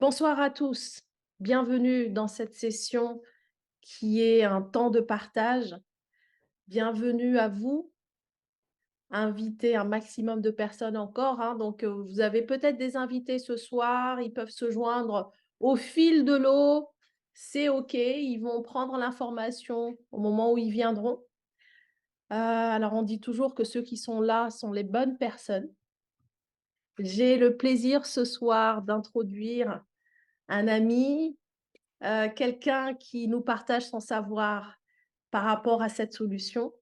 Bonsoir à tous, bienvenue dans cette session qui est un temps de partage. Bienvenue à vous, invitez un maximum de personnes encore, hein. Donc, vous avez peut-être des invités ce soir, ils peuvent se joindre au fil de l'eau, c'est OK, ils vont prendre l'information au moment où ils viendront. Alors on dit toujours que ceux qui sont là sont les bonnes personnes. J'ai le plaisir ce soir d'introduire un ami, quelqu'un qui nous partage son savoir par rapport à cette solution,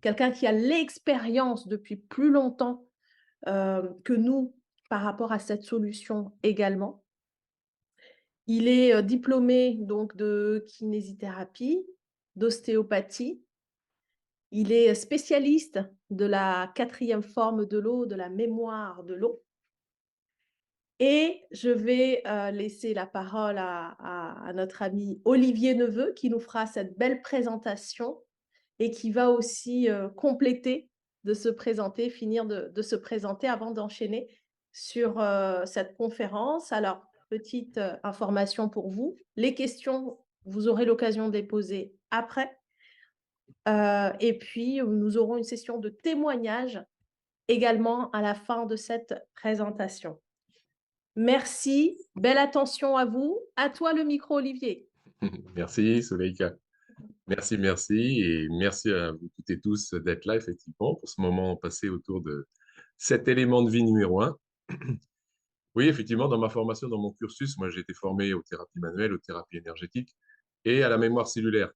quelqu'un qui a l'expérience depuis plus longtemps, que nous par rapport à cette solution également. Il est, diplômé donc de kinésithérapie, d'ostéopathie. Il est spécialiste de la quatrième forme de l'eau, de la mémoire de l'eau. Et je vais, laisser la parole à notre ami Olivier Neveu qui nous fera cette belle présentation et qui va aussi, compléter de se présenter, finir de se présenter avant d'enchaîner sur, cette conférence. Alors, petite, information pour vous, les questions, vous aurez l'occasion de les poser après, et puis, nous aurons une session de témoignages également à la fin de cette présentation. Merci, belle attention à vous. À toi le micro, Olivier. Merci Soleika. Merci, merci et merci à vous toutes et tous d'être là effectivement pour ce moment passé autour de cet élément de vie numéro un. Oui, effectivement, dans ma formation, dans mon cursus, moi j'ai été formé aux thérapies manuelles, aux thérapies énergétiques et à la mémoire cellulaire.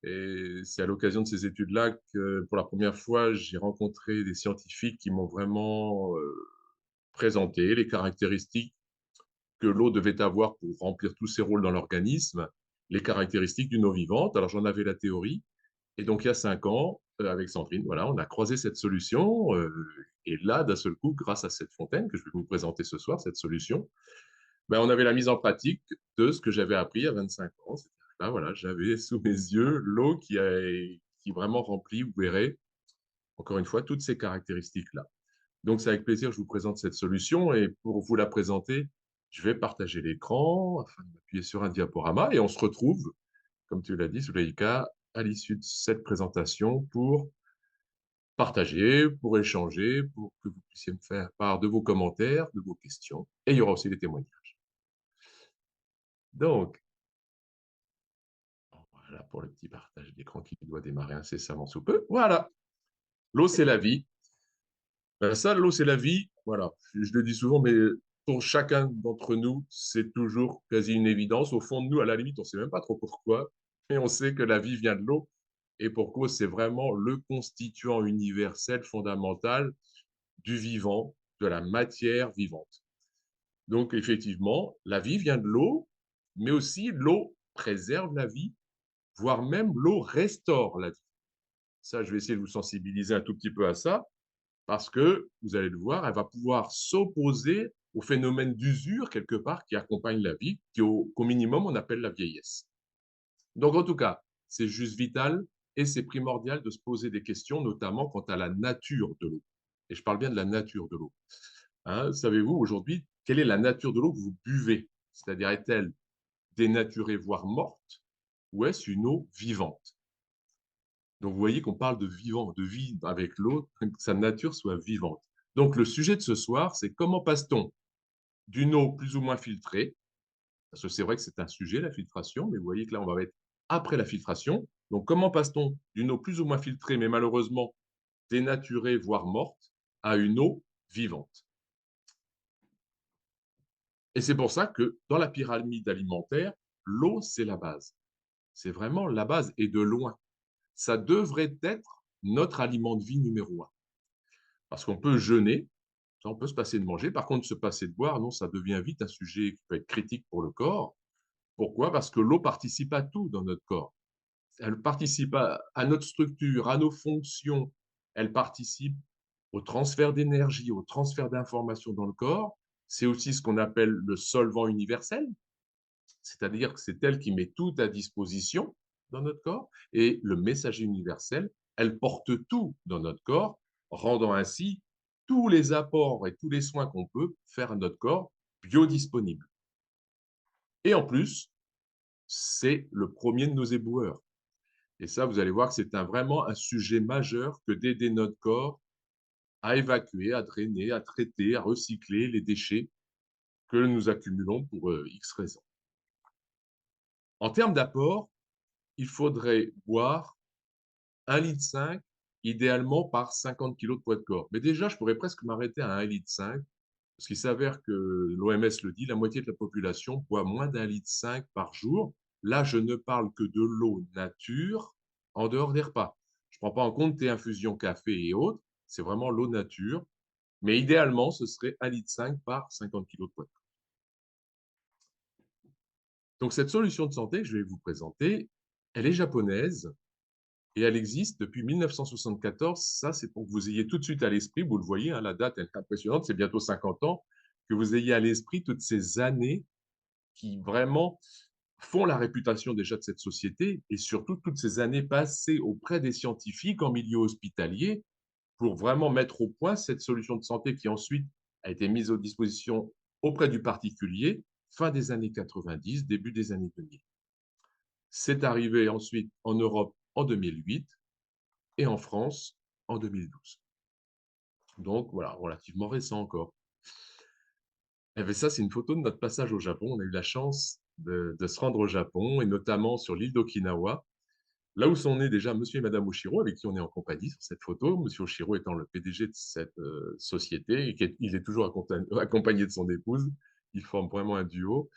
Et c'est à l'occasion de ces études-là que pour la première fois, j'ai rencontré des scientifiques qui m'ont vraiment présenté les caractéristiques que l'eau devait avoir pour remplir tous ses rôles dans l'organisme, les caractéristiques d'une eau vivante. Alors j'en avais la théorie. Et donc, il y a 5 ans, avec Sandrine, voilà, on a croisé cette solution. Et là, d'un seul coup, grâce à cette fontaine que je vais vous présenter ce soir, cette solution, ben, on avait la mise en pratique de ce que j'avais appris à 25 ans. C'est-à-dire que là, voilà, j'avais sous mes yeux l'eau qui vraiment remplit ou verrait, encore une fois, toutes ces caractéristiques-là. Donc, c'est avec plaisir que je vous présente cette solution. Et pour vous la présenter, je vais partager l'écran afin d'appuyer sur un diaporama. Et on se retrouve, comme tu l'as dit, Souleïka, à l'issue de cette présentation pour partager, pour échanger, pour que vous puissiez me faire part de vos commentaires, de vos questions. Et il y aura aussi des témoignages. Donc, voilà pour le petit partage d'écran qui doit démarrer incessamment sous peu. Voilà, l'eau, c'est la vie. Ça, l'eau, c'est la vie. Voilà, je le dis souvent, mais pour chacun d'entre nous, c'est toujours quasi une évidence. Au fond de nous, à la limite, on ne sait même pas trop pourquoi, mais on sait que la vie vient de l'eau. Et pour cause, c'est vraiment le constituant universel fondamental du vivant, de la matière vivante. Donc, effectivement, la vie vient de l'eau, mais aussi l'eau préserve la vie, voire même l'eau restaure la vie. Ça, je vais essayer de vous sensibiliser un tout petit peu à ça, parce que, vous allez le voir, elle va pouvoir s'opposer au phénomène d'usure, quelque part, qui accompagne la vie, qu'au minimum, on appelle la vieillesse. Donc, en tout cas, c'est juste vital et c'est primordial de se poser des questions, notamment quant à la nature de l'eau. Et je parle bien de la nature de l'eau. Hein, savez-vous aujourd'hui quelle est la nature de l'eau que vous buvez? C'est-à-dire, est-elle dénaturée, voire morte, ou est-ce une eau vivante? Donc, vous voyez qu'on parle de vivant, de vie avec l'eau, que sa nature soit vivante. Donc, le sujet de ce soir, c'est comment passe-t-on d'une eau plus ou moins filtrée, parce que c'est vrai que c'est un sujet, la filtration, mais vous voyez que là, on va être après la filtration. Donc, comment passe-t-on d'une eau plus ou moins filtrée, mais malheureusement dénaturée, voire morte, à une eau vivante? Et c'est pour ça que dans la pyramide alimentaire, l'eau, c'est la base. C'est vraiment la base et de loin. Ça devrait être notre aliment de vie numéro un. Parce qu'on peut jeûner, ça, on peut se passer de manger. Par contre, se passer de boire, non, ça devient vite un sujet qui peut être critique pour le corps. Pourquoi? Parce que l'eau participe à tout dans notre corps. Elle participe à notre structure, à nos fonctions. Elle participe au transfert d'énergie, au transfert d'informations dans le corps. C'est aussi ce qu'on appelle le solvant universel, c'est-à-dire que c'est elle qui met tout à disposition dans notre corps. Et le messager universel, elle porte tout dans notre corps, rendant ainsi tous les apports et tous les soins qu'on peut faire à notre corps biodisponibles. Et en plus, c'est le premier de nos éboueurs. Et ça, vous allez voir que c'est vraiment un sujet majeur que d'aider notre corps à évacuer, à drainer, à traiter, à recycler les déchets que nous accumulons pour X raisons. En termes d'apport, il faudrait boire 1,5 litre, idéalement par 50 kilos de poids de corps. Mais déjà, je pourrais presque m'arrêter à 1,5 litre, parce qu'il s'avère que l'OMS le dit, la moitié de la population boit moins d'1,5 litre par jour. Là, je ne parle que de l'eau nature en dehors des repas. Je ne prends pas en compte thé, infusion, café et autres. C'est vraiment l'eau nature. Mais idéalement, ce serait 1,5 litre par 50 kilos de poids de corps. Donc, cette solution de santé que je vais vous présenter, elle est japonaise et elle existe depuis 1974. Ça, c'est pour que vous ayez tout de suite à l'esprit, vous le voyez, hein, la date est impressionnante, c'est bientôt 50 ans, que vous ayez à l'esprit toutes ces années qui vraiment font la réputation déjà de cette société et surtout toutes ces années passées auprès des scientifiques en milieu hospitalier pour vraiment mettre au point cette solution de santé qui ensuite a été mise à disposition auprès du particulier fin des années 90, début des années 2000. C'est arrivé ensuite en Europe en 2008 et en France en 2012. Donc voilà, relativement récent encore. Et bien ça, c'est une photo de notre passage au Japon. On a eu la chance de se rendre au Japon et notamment sur l'île d'Okinawa, là où sont nés déjà Monsieur et Madame Oshiro, avec qui on est en compagnie sur cette photo. Monsieur Oshiro étant le PDG de cette société et il est toujours accompagné de son épouse. Ils forment vraiment un duo.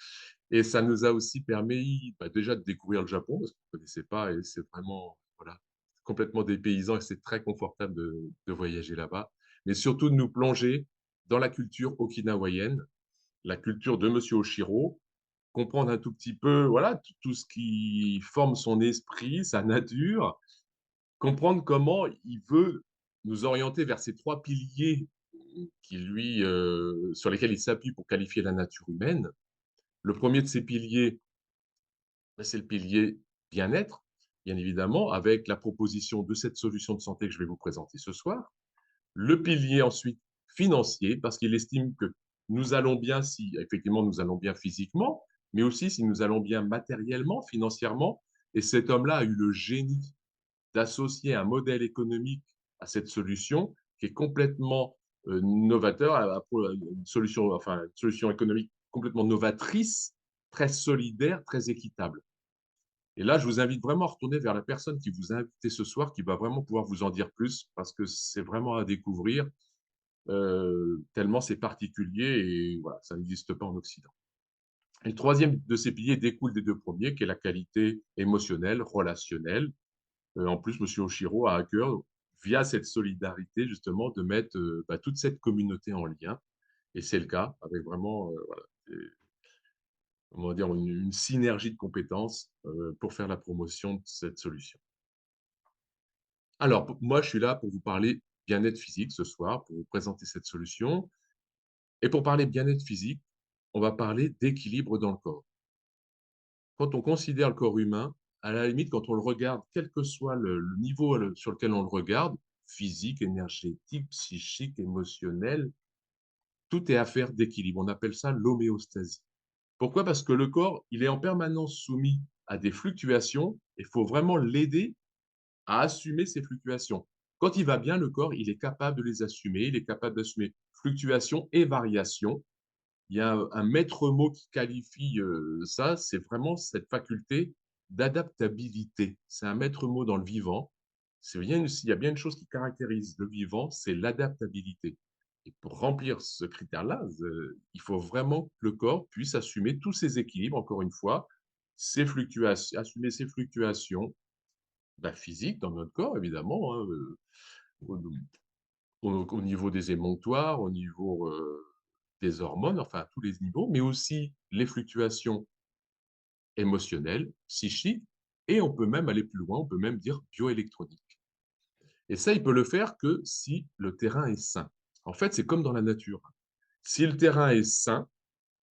Et ça nous a aussi permis déjà de découvrir le Japon, parce qu'on ne connaissait pas, et c'est vraiment voilà, complètement dépaysant et c'est très confortable de voyager là-bas. Mais surtout de nous plonger dans la culture okinawaïenne, la culture de Monsieur Oshiro, comprendre un tout petit peu voilà, tout ce qui forme son esprit, sa nature, comprendre comment il veut nous orienter vers ces trois piliers sur lesquels il s'appuie pour qualifier la nature humaine. Le premier de ces piliers, c'est le pilier bien-être, bien évidemment, avec la proposition de cette solution de santé que je vais vous présenter ce soir. Le pilier ensuite financier, parce qu'il estime que nous allons bien si effectivement nous allons bien physiquement, mais aussi si nous allons bien matériellement, financièrement. Et cet homme-là a eu le génie d'associer un modèle économique à cette solution qui est complètement novateur, une solution économique complètement novatrice, très solidaire, très équitable. Et là, je vous invite vraiment à retourner vers la personne qui vous a invité ce soir, qui va vraiment pouvoir vous en dire plus, parce que c'est vraiment à découvrir, tellement c'est particulier et voilà, ça n'existe pas en Occident. Et le troisième de ces piliers découle des deux premiers, qui est la qualité émotionnelle, relationnelle. En plus, M. Oshiro a à cœur, via cette solidarité, justement, de mettre toute cette communauté en lien. Et c'est le cas, avec vraiment voilà, comment dire, une synergie de compétences pour faire la promotion de cette solution. Alors, moi, je suis là pour vous parler bien-être physique ce soir, pour vous présenter cette solution. Et pour parler bien-être physique, on va parler d'équilibre dans le corps. Quand on considère le corps humain, à la limite, quand on le regarde, quel que soit le niveau sur lequel on le regarde, physique, énergétique, psychique, émotionnel, tout est affaire d'équilibre. On appelle ça l'homéostasie. Pourquoi? Parce que le corps, il est en permanence soumis à des fluctuations et il faut vraiment l'aider à assumer ces fluctuations. Quand il va bien, le corps, il est capable de les assumer, il est capable d'assumer fluctuations et variations. Il y a un maître mot qui qualifie ça, c'est vraiment cette faculté d'adaptabilité. C'est un maître mot dans le vivant. Il y a bien une chose qui caractérise le vivant, c'est l'adaptabilité. Et pour remplir ce critère-là, il faut vraiment que le corps puisse assumer tous ses équilibres, encore une fois, assumer ses fluctuations physiques dans notre corps, évidemment, hein, au niveau des émonctoires, au niveau des hormones, enfin à tous les niveaux, mais aussi les fluctuations émotionnelles, psychiques, et on peut même aller plus loin, on peut même dire bioélectroniques. Et ça, il peut le faire que si le terrain est sain. En fait, c'est comme dans la nature. Si le terrain est sain,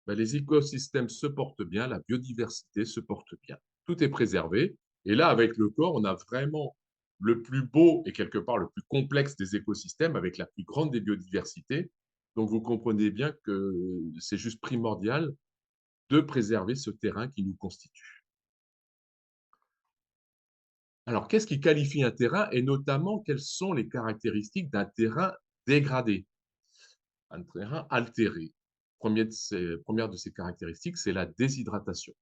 les écosystèmes se portent bien, la biodiversité se porte bien. Tout est préservé. Et là, avec le corps, on a vraiment le plus beau et quelque part le plus complexe des écosystèmes avec la plus grande des biodiversités. Donc, vous comprenez bien que c'est juste primordial de préserver ce terrain qui nous constitue. Alors, qu'est-ce qui qualifie un terrain et notamment quelles sont les caractéristiques d'un terrain dégradé, un terrain altéré? Première de ces caractéristiques, c'est la déshydratation.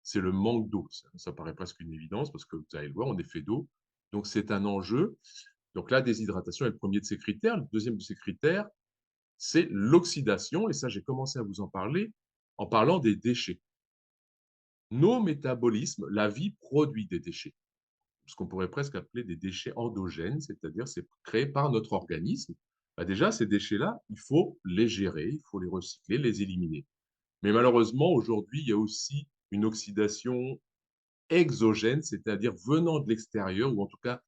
C'est le manque d'eau. Ça paraît presque une évidence parce que vous allez le voir, on est fait d'eau. Donc, c'est un enjeu. Donc, la déshydratation est le premier de ces critères. Le deuxième de ces critères, c'est l'oxydation. Et ça, j'ai commencé à vous en parler en parlant des déchets. Nos métabolismes, la vie produit des déchets, ce qu'on pourrait presque appeler des déchets endogènes, c'est-à-dire c'est créé par notre organisme. Bah déjà, ces déchets-là, il faut les gérer, il faut les recycler, les éliminer. Mais malheureusement, aujourd'hui, il y a aussi une oxydation exogène, c'est-à-dire venant de l'extérieur, ou en tout cas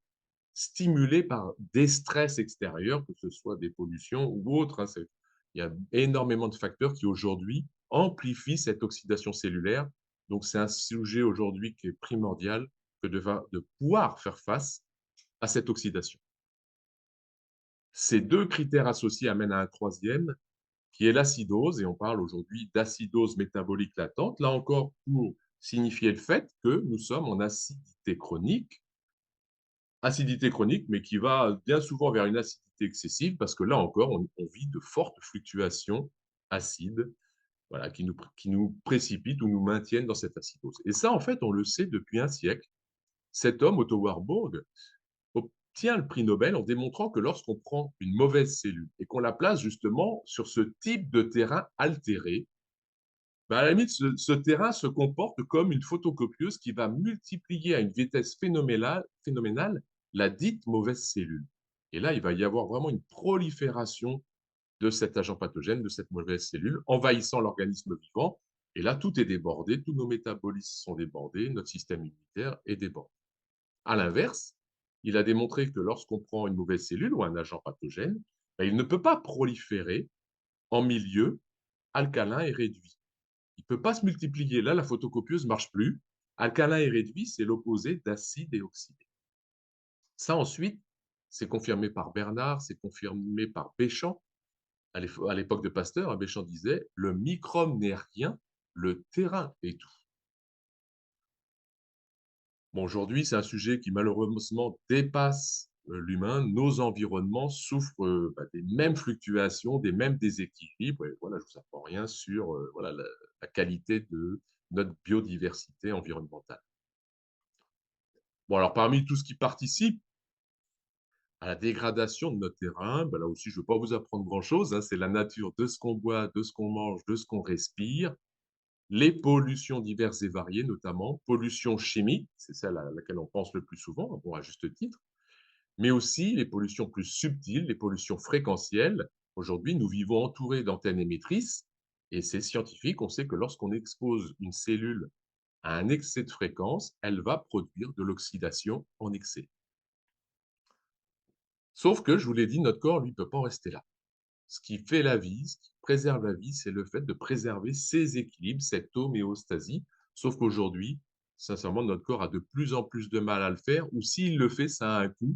stimulée par des stress extérieurs, que ce soit des pollutions ou autres. Il y a énormément de facteurs qui aujourd'hui amplifient cette oxydation cellulaire. Donc, c'est un sujet aujourd'hui qui est primordial que de pouvoir faire face à cette oxydation. Ces deux critères associés amènent à un troisième, qui est l'acidose, et on parle aujourd'hui d'acidose métabolique latente, là encore pour signifier le fait que nous sommes en acidité chronique, mais qui va bien souvent vers une acidité excessive, parce que là encore, on vit de fortes fluctuations acides, voilà, qui nous précipitent ou nous maintiennent dans cette acidose. Et ça, en fait, on le sait depuis un siècle. Cet homme, Otto Warburg, obtient le prix Nobel en démontrant que lorsqu'on prend une mauvaise cellule et qu'on la place justement sur ce type de terrain altéré, ben à la limite, ce terrain se comporte comme une photocopieuse qui va multiplier à une vitesse phénoménale la dite mauvaise cellule. Et là, il va y avoir vraiment une prolifération de cet agent pathogène, de cette mauvaise cellule, envahissant l'organisme vivant. Et là, tout est débordé, tous nos métabolismes sont débordés, notre système immunitaire est débordé. À l'inverse, il a démontré que lorsqu'on prend une mauvaise cellule ou un agent pathogène, ben, il ne peut pas proliférer en milieu alcalin et réduit. Il ne peut pas se multiplier. Là, la photocopieuse ne marche plus. Alcalin et réduit, c'est l'opposé d'acide et oxydé. Ça, ensuite, c'est confirmé par Bernard, c'est confirmé par Béchamp. À l'époque de Pasteur, Béchamp disait « Le microbe n'est rien, le terrain est tout ». Bon, aujourd'hui, c'est un sujet qui malheureusement dépasse l'humain. Nos environnements souffrent des mêmes fluctuations, des mêmes déséquilibres. Et voilà, je ne vous apprends rien sur voilà, la qualité de notre biodiversité environnementale. Bon, alors parmi tout ce qui participe à la dégradation de notre terrain, ben là aussi, je ne veux pas vous apprendre grand-chose, hein, c'est la nature de ce qu'on boit, de ce qu'on mange, de ce qu'on respire. Les pollutions diverses et variées, notamment pollution chimique, c'est celle à laquelle on pense le plus souvent, bon, à juste titre, mais aussi les pollutions plus subtiles, les pollutions fréquentielles. Aujourd'hui, nous vivons entourés d'antennes émettrices, et c'est scientifique, on sait que lorsqu'on expose une cellule à un excès de fréquence, elle va produire de l'oxydation en excès. Sauf que, je vous l'ai dit, notre corps, lui, ne peut pas en rester là. Ce qui fait la vie, ce qui préserve la vie, c'est le fait de préserver ses équilibres, cette homéostasie. Sauf qu'aujourd'hui, sincèrement, notre corps a de plus en plus de mal à le faire, ou s'il le fait, ça a un coût.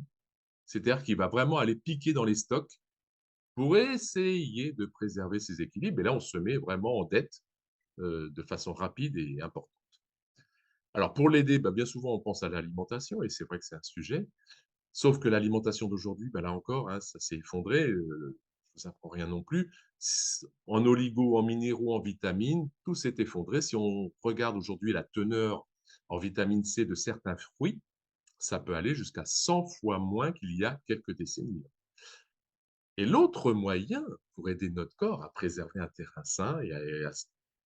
C'est-à-dire qu'il va vraiment aller piquer dans les stocks pour essayer de préserver ses équilibres. Et là, on se met vraiment en dette de façon rapide et importante. Alors, pour l'aider, bien souvent, on pense à l'alimentation, et c'est vrai que c'est un sujet. Sauf que l'alimentation d'aujourd'hui, là encore, hein, ça s'est effondré. Je ne vous apprends rien non plus. En oligo, en minéraux, en vitamines, tout s'est effondré. Si on regarde aujourd'hui la teneur en vitamine C de certains fruits, ça peut aller jusqu'à 100 fois moins qu'il y a quelques décennies. Et l'autre moyen pour aider notre corps à préserver un terrain sain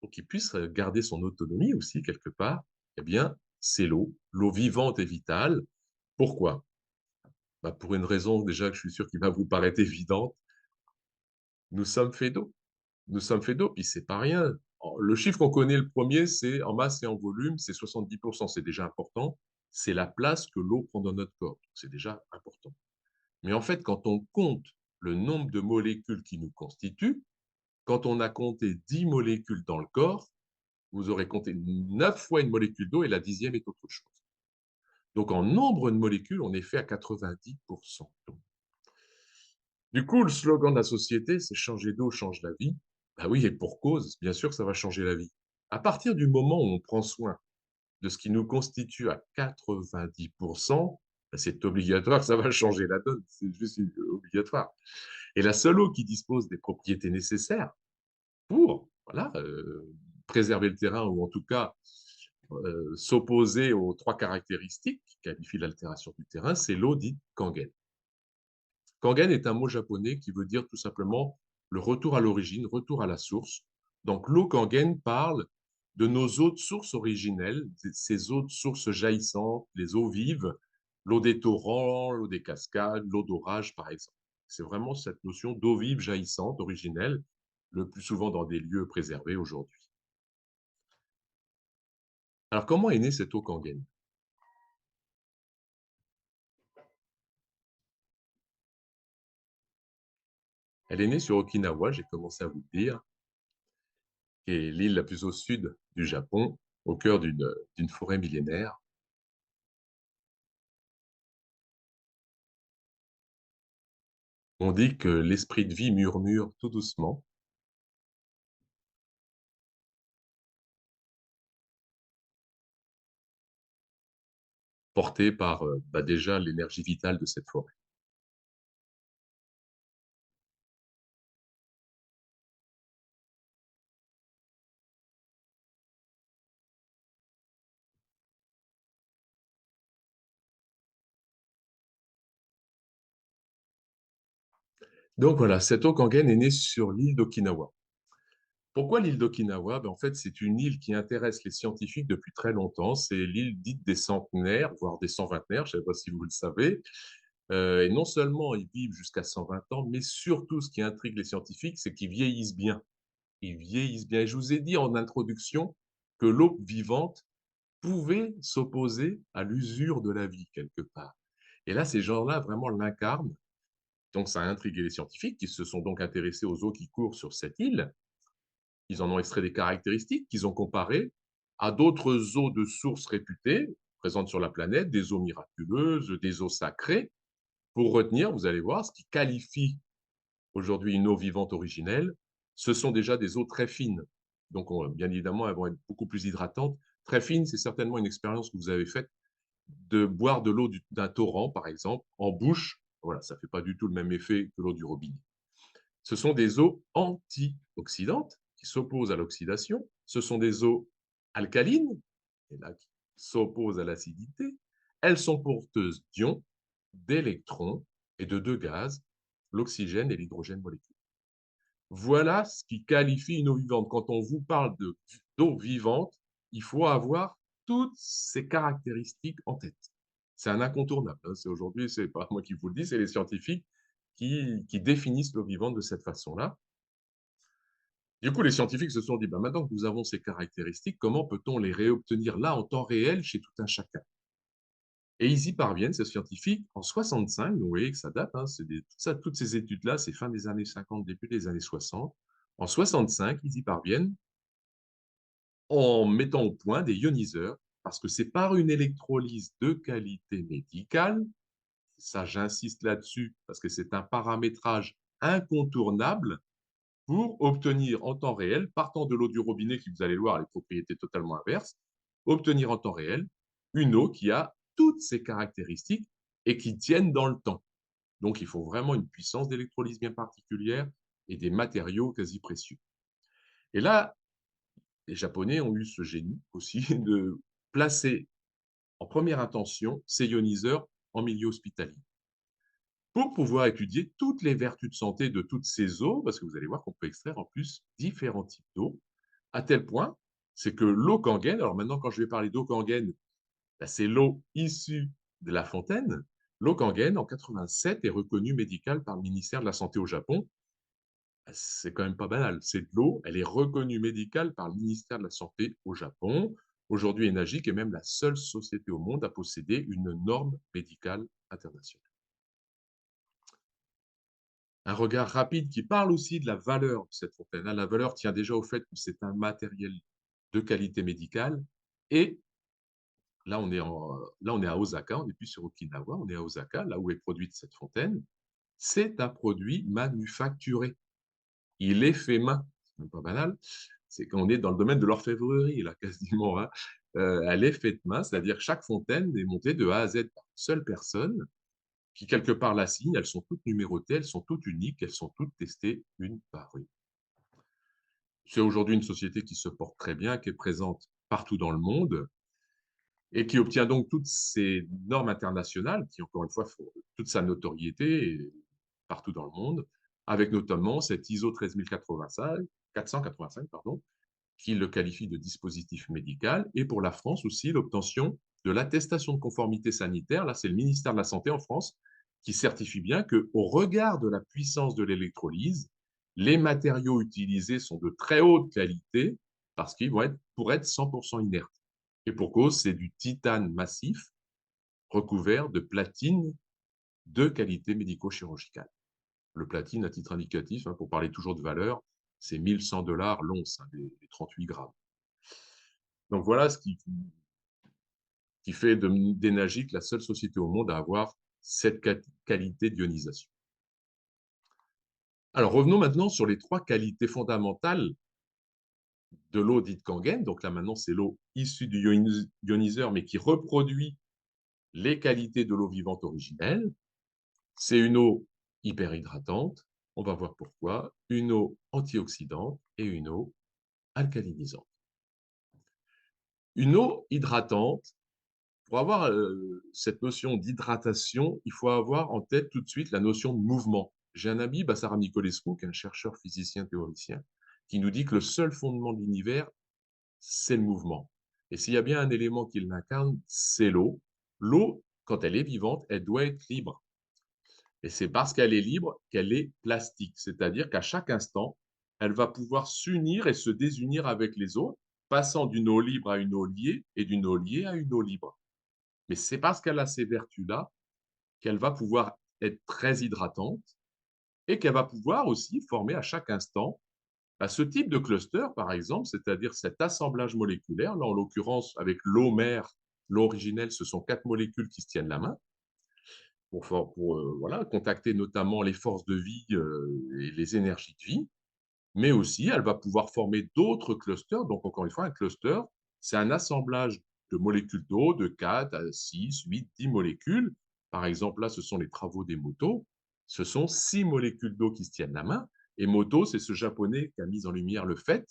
pour qu'il puisse garder son autonomie aussi quelque part, eh bien, c'est l'eau vivante et vitale. Pourquoi? Pour une raison déjà que je suis sûr qui va vous paraître évidente, nous sommes faits d'eau. Nous sommes faits d'eau, puis c'est pas rien. Le chiffre qu'on connaît le premier, c'est en masse et en volume, c'est 70%, c'est déjà important. C'est la place que l'eau prend dans notre corps, c'est déjà important. Mais en fait, quand on compte le nombre de molécules qui nous constituent, quand on a compté 10 molécules dans le corps, vous aurez compté 9 fois une molécule d'eau et la 10e est autre chose. Donc en nombre de molécules, on est fait à 90% d'eau. Du coup, le slogan de la société, c'est « changer d'eau change la vie ». Oui, et pour cause, bien sûr que ça va changer la vie. À partir du moment où on prend soin de ce qui nous constitue à 90%, ben, c'est obligatoire, ça va changer la donne, c'est juste obligatoire. Et la seule eau qui dispose des propriétés nécessaires pour voilà, préserver le terrain ou en tout cas s'opposer aux trois caractéristiques qui qualifient l'altération du terrain, c'est l'eau dite Kangen. Kangen est un mot japonais qui veut dire tout simplement le retour à l'origine, retour à la source. Donc l'eau Kangen parle de nos eaux de source originelles, ces eaux de source jaillissantes, les eaux vives, l'eau des torrents, l'eau des cascades, l'eau d'orage par exemple. C'est vraiment cette notion d'eau vive jaillissante, originelle, le plus souvent dans des lieux préservés aujourd'hui. Alors comment est née cette eau Kangen? Elle est née sur Okinawa, j'ai commencé à vous le dire, qui est l'île la plus au sud du Japon, au cœur d'une forêt millénaire. On dit que l'esprit de vie murmure tout doucement, porté par déjà l'énergie vitale de cette forêt. Donc voilà, cette eau Kangen est née sur l'île d'Okinawa. Pourquoi l'île d'Okinawa? En fait, c'est une île qui intéresse les scientifiques depuis très longtemps. C'est l'île dite des centenaires, voire des 120-naires, je ne sais pas si vous le savez. Et non seulement ils vivent jusqu'à 120 ans, mais surtout, ce qui intrigue les scientifiques, c'est qu'ils vieillissent bien. Ils vieillissent bien. Et je vous ai dit en introduction que l'eau vivante pouvait s'opposer à l'usure de la vie, quelque part. Et là, ces gens-là vraiment l'incarnent. Donc, ça a intrigué les scientifiques qui se sont donc intéressés aux eaux qui courent sur cette île. Ils en ont extrait des caractéristiques qu'ils ont comparées à d'autres eaux de sources réputées présentes sur la planète, des eaux miraculeuses, des eaux sacrées, pour retenir, vous allez voir, ce qui qualifie aujourd'hui une eau vivante originelle, ce sont déjà des eaux très fines. Donc, bien évidemment, elles vont être beaucoup plus hydratantes. Très fines, c'est certainement une expérience que vous avez faite de boire de l'eau d'un torrent, par exemple, en bouche. Voilà, ça ne fait pas du tout le même effet que l'eau du robinet. Ce sont des eaux antioxydantes qui s'opposent à l'oxydation. Ce sont des eaux alcalines, et là, qui s'opposent à l'acidité. Elles sont porteuses d'ions, d'électrons et de deux gaz, l'oxygène et l'hydrogène moléculaire. Voilà ce qui qualifie une eau vivante. Quand on vous parle d'eau vivante, il faut avoir toutes ces caractéristiques en tête. C'est un incontournable. C'est aujourd'hui, c'est pas moi qui vous le dis, c'est les scientifiques qui définissent l'eau vivante de cette façon-là. Du coup, les scientifiques se sont dit, bah, maintenant que nous avons ces caractéristiques, comment peut-on les réobtenir là en temps réel chez tout un chacun? Et ils y parviennent, ces scientifiques, en 65, vous voyez que ça date, hein, toutes ces études-là, c'est fin des années 50, début des années 60. En 65, ils y parviennent en mettant au point des ioniseurs, parce que c'est par une électrolyse de qualité médicale, ça j'insiste là-dessus, parce que c'est un paramétrage incontournable pour obtenir en temps réel, partant de l'eau du robinet, qui vous allez le voir, a les propriétés totalement inverses, obtenir en temps réel une eau qui a toutes ces caractéristiques et qui tiennent dans le temps. Donc, il faut vraiment une puissance d'électrolyse bien particulière et des matériaux quasi précieux. Et là, les Japonais ont eu ce génie aussi de placer en première intention ces ioniseurs en milieu hospitalier pour pouvoir étudier toutes les vertus de santé de toutes ces eaux, parce que vous allez voir qu'on peut extraire en plus différents types d'eau, à tel point, c'est que l'eau Kangen, alors maintenant quand je vais parler d'eau Kangen, ben, c'est l'eau issue de la fontaine. L'eau Kangen, en 87, est reconnue médicale par le ministère de la Santé au Japon. Ben, c'est quand même pas banal. C'est de l'eau, elle est reconnue médicale par le ministère de la Santé au Japon. Aujourd'hui, Enagic est même la seule société au monde à posséder une norme médicale internationale. Un regard rapide qui parle aussi de la valeur de cette fontaine. La valeur tient déjà au fait que c'est un matériel de qualité médicale. Et là, on est à Osaka, on n'est plus sur Okinawa, on est à Osaka, là où est produite cette fontaine. C'est un produit manufacturé. Il est fait main, c'est même pas banal. c'est qu'on est dans le domaine de l'orfèvrerie, là, quasiment, hein. Elle est faite main, c'est-à-dire chaque fontaine est montée de A à Z par une seule personne qui, quelque part, la signe. Elles sont toutes numérotées, elles sont toutes uniques, elles sont toutes testées une par une. C'est aujourd'hui une société qui se porte très bien, qui est présente partout dans le monde et qui obtient donc toutes ces normes internationales qui, encore une fois, font toute sa notoriété partout dans le monde, avec notamment cette ISO 13085, 485, pardon, qui le qualifie de dispositif médical, et pour la France aussi, l'obtention de l'attestation de conformité sanitaire. Là, c'est le ministère de la Santé en France qui certifie bien qu'au regard de la puissance de l'électrolyse, les matériaux utilisés sont de très haute qualité parce qu'ils vont être pour être 100% inertes. Et pour cause, c'est du titane massif recouvert de platine de qualité médico-chirurgicale. Le platine, à titre indicatif, hein, pour parler toujours de valeur, c'est 1100 $ l'once, hein, les 38 grammes. Donc voilà ce qui fait d'Enagic la seule société au monde à avoir cette qualité d'ionisation. Alors revenons maintenant sur les 3 qualités fondamentales de l'eau dite Kangen. Donc là maintenant, c'est l'eau issue du ioniseur, mais qui reproduit les qualités de l'eau vivante originelle. C'est une eau hyperhydratante, on va voir pourquoi, une eau antioxydante et une eau alcalinisante. Une eau hydratante, pour avoir cette notion d'hydratation, il faut avoir en tête tout de suite la notion de mouvement. J'ai un ami, Bassara Nicolescu, qui est un chercheur physicien théoricien, qui nous dit que le seul fondement de l'univers, c'est le mouvement. Et s'il y a bien un élément qui l'incarne, c'est l'eau. L'eau, quand elle est vivante, elle doit être libre. Et c'est parce qu'elle est libre qu'elle est plastique, c'est-à-dire qu'à chaque instant, elle va pouvoir s'unir et se désunir avec les autres, passant d'une eau libre à une eau liée et d'une eau liée à une eau libre. Mais c'est parce qu'elle a ces vertus-là qu'elle va pouvoir être très hydratante et qu'elle va pouvoir aussi former à chaque instant ce type de cluster, par exemple, c'est-à-dire cet assemblage moléculaire. Là, en l'occurrence, avec l'eau mère, l'eau originelle, ce sont 4 molécules qui se tiennent la main pour voilà, contacter notamment les forces de vie et les énergies de vie, mais aussi elle va pouvoir former d'autres clusters. Donc, encore une fois, un cluster, c'est un assemblage de molécules d'eau de 4 à 6, 8, 10 molécules. Par exemple, là, ce sont les travaux des motos. Ce sont 6 molécules d'eau qui se tiennent la main. Et moto, c'est ce japonais qui a mis en lumière le fait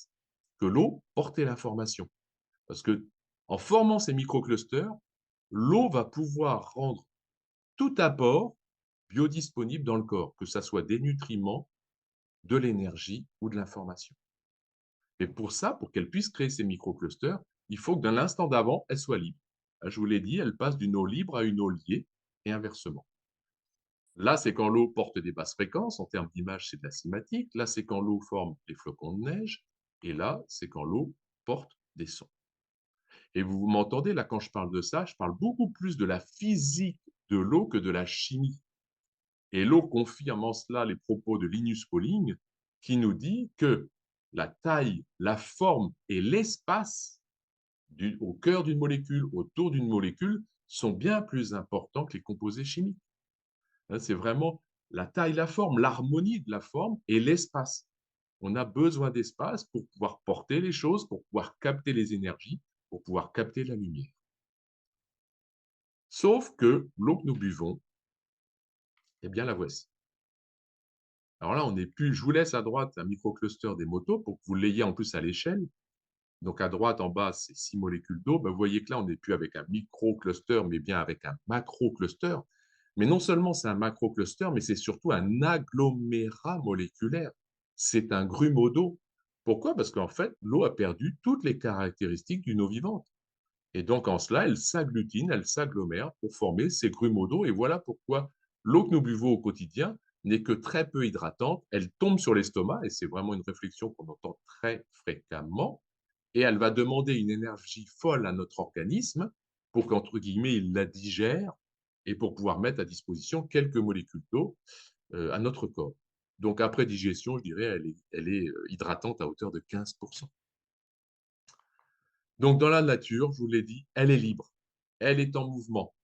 que l'eau portait l'information. Parce que en formant ces microclusters, l'eau va pouvoir rendre tout apport biodisponible dans le corps, que ce soit des nutriments, de l'énergie ou de l'information. Et pour ça, pour qu'elle puisse créer ces microclusters, il faut que dans l'instant d'avant, elle soit libre. Je vous l'ai dit, elle passe d'une eau libre à une eau liée et inversement. Là, c'est quand l'eau porte des basses fréquences. En termes d'image, c'est de la cinématique. Là, c'est quand l'eau forme des flocons de neige. Et là, c'est quand l'eau porte des sons. Et vous m'entendez, là, quand je parle de ça, je parle beaucoup plus de la physique de l'eau que de la chimie. Et l'eau confirme en cela les propos de Linus Pauling, qui nous dit que la taille, la forme et l'espace au cœur d'une molécule, autour d'une molécule, sont bien plus importants que les composés chimiques. C'est vraiment la taille, la forme, l'harmonie de la forme et l'espace. On a besoin d'espace pour pouvoir porter les choses, pour pouvoir capter les énergies, pour pouvoir capter la lumière. Sauf que l'eau que nous buvons, eh bien la voici. Alors là, on n'est plus. Je vous laisse à droite un microcluster des motos pour que vous l'ayez en plus à l'échelle. Donc à droite, en bas, c'est 6 molécules d'eau. Ben, vous voyez que là, on n'est plus avec un microcluster, mais bien avec un macrocluster. Mais non seulement c'est un macrocluster, mais c'est surtout un agglomérat moléculaire. C'est un grumeau d'eau. Pourquoi? Parce qu'en fait, l'eau a perdu toutes les caractéristiques d'une eau vivante. Et donc, en cela, elle s'agglutine, elle s'agglomère pour former ces grumeaux d'eau. Et voilà pourquoi l'eau que nous buvons au quotidien n'est que très peu hydratante. Elle tombe sur l'estomac, et c'est vraiment une réflexion qu'on entend très fréquemment, et elle va demander une énergie folle à notre organisme pour qu'entre guillemets, il la digère et pour pouvoir mettre à disposition quelques molécules d'eau à notre corps. Donc, après digestion, je dirais, elle est hydratante à hauteur de 15%. Donc, dans la nature, je vous l'ai dit, elle est libre, elle est en mouvement,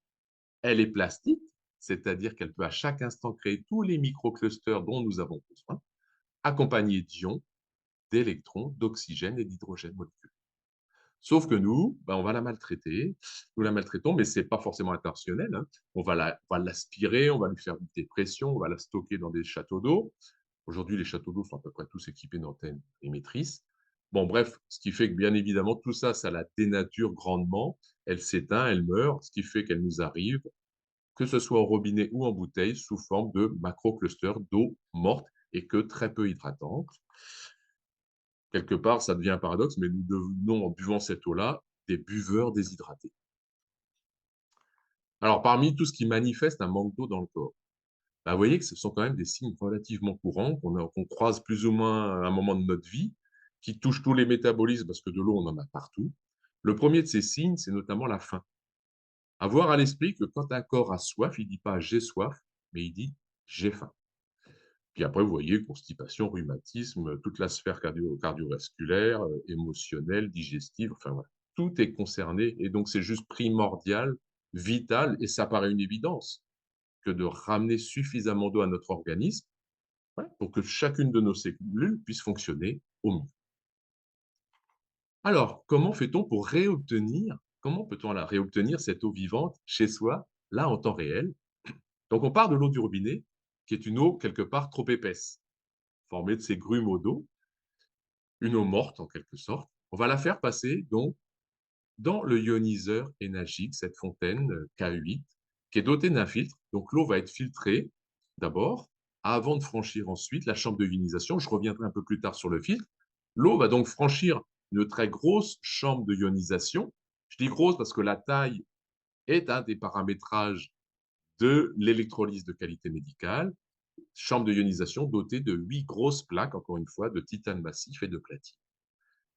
elle est plastique, c'est-à-dire qu'elle peut à chaque instant créer tous les microclusters dont nous avons besoin, accompagnés d'ions, d'électrons, d'oxygène et d'hydrogène moléculaire. Sauf que nous, on va la maltraiter, nous la maltraitons, mais ce n'est pas forcément intentionnel, hein. On va l'aspirer, on va lui faire des pressions, on va la stocker dans des châteaux d'eau. Aujourd'hui, les châteaux d'eau sont à peu près tous équipés d'antennes émettrices. Bon, bref, ce qui fait que, bien évidemment, tout ça, ça la dénature grandement. Elle s'éteint, elle meurt, ce qui fait qu'elle nous arrive, que ce soit au robinet ou en bouteille, sous forme de macroclusters d'eau morte et que très peu hydratante. Quelque part, ça devient un paradoxe, mais nous devenons, en buvant cette eau-là, des buveurs déshydratés. Alors, parmi tout ce qui manifeste un manque d'eau dans le corps, vous voyez que ce sont quand même des signes relativement courants qu'on croise plus ou moins à un moment de notre vie, qui touchent tous les métabolismes, parce que de l'eau, on en a partout. Le premier de ces signes, c'est notamment la faim. Avoir à l'esprit que quand un corps a soif, il ne dit pas j'ai soif, mais il dit j'ai faim. Puis après, vous voyez, constipation, rhumatisme, toute la sphère cardiovasculaire, émotionnelle, digestive, enfin voilà. Tout est concerné et donc c'est juste primordial, vital, et ça paraît une évidence, que de ramener suffisamment d'eau à notre organisme, ouais, pour que chacune de nos cellules puisse fonctionner au mieux. Alors, comment peut-on la réobtenir, cette eau vivante, chez soi, là, en temps réel? Donc, on part de l'eau du robinet, qui est une eau quelque part trop épaisse, formée de ces grumeaux d'eau, une eau morte en quelque sorte. On va la faire passer donc dans le ioniseur énergique, cette fontaine K8, qui est dotée d'un filtre. Donc, l'eau va être filtrée d'abord, avant de franchir ensuite la chambre de ionisation. Je reviendrai un peu plus tard sur le filtre. L'eau va donc franchir une très grosse chambre de ionisation. Je dis grosse parce que la taille est un des paramétrages de l'électrolyse de qualité médicale. Chambre de ionisation dotée de 8 grosses plaques, encore une fois, de titane massif et de platine.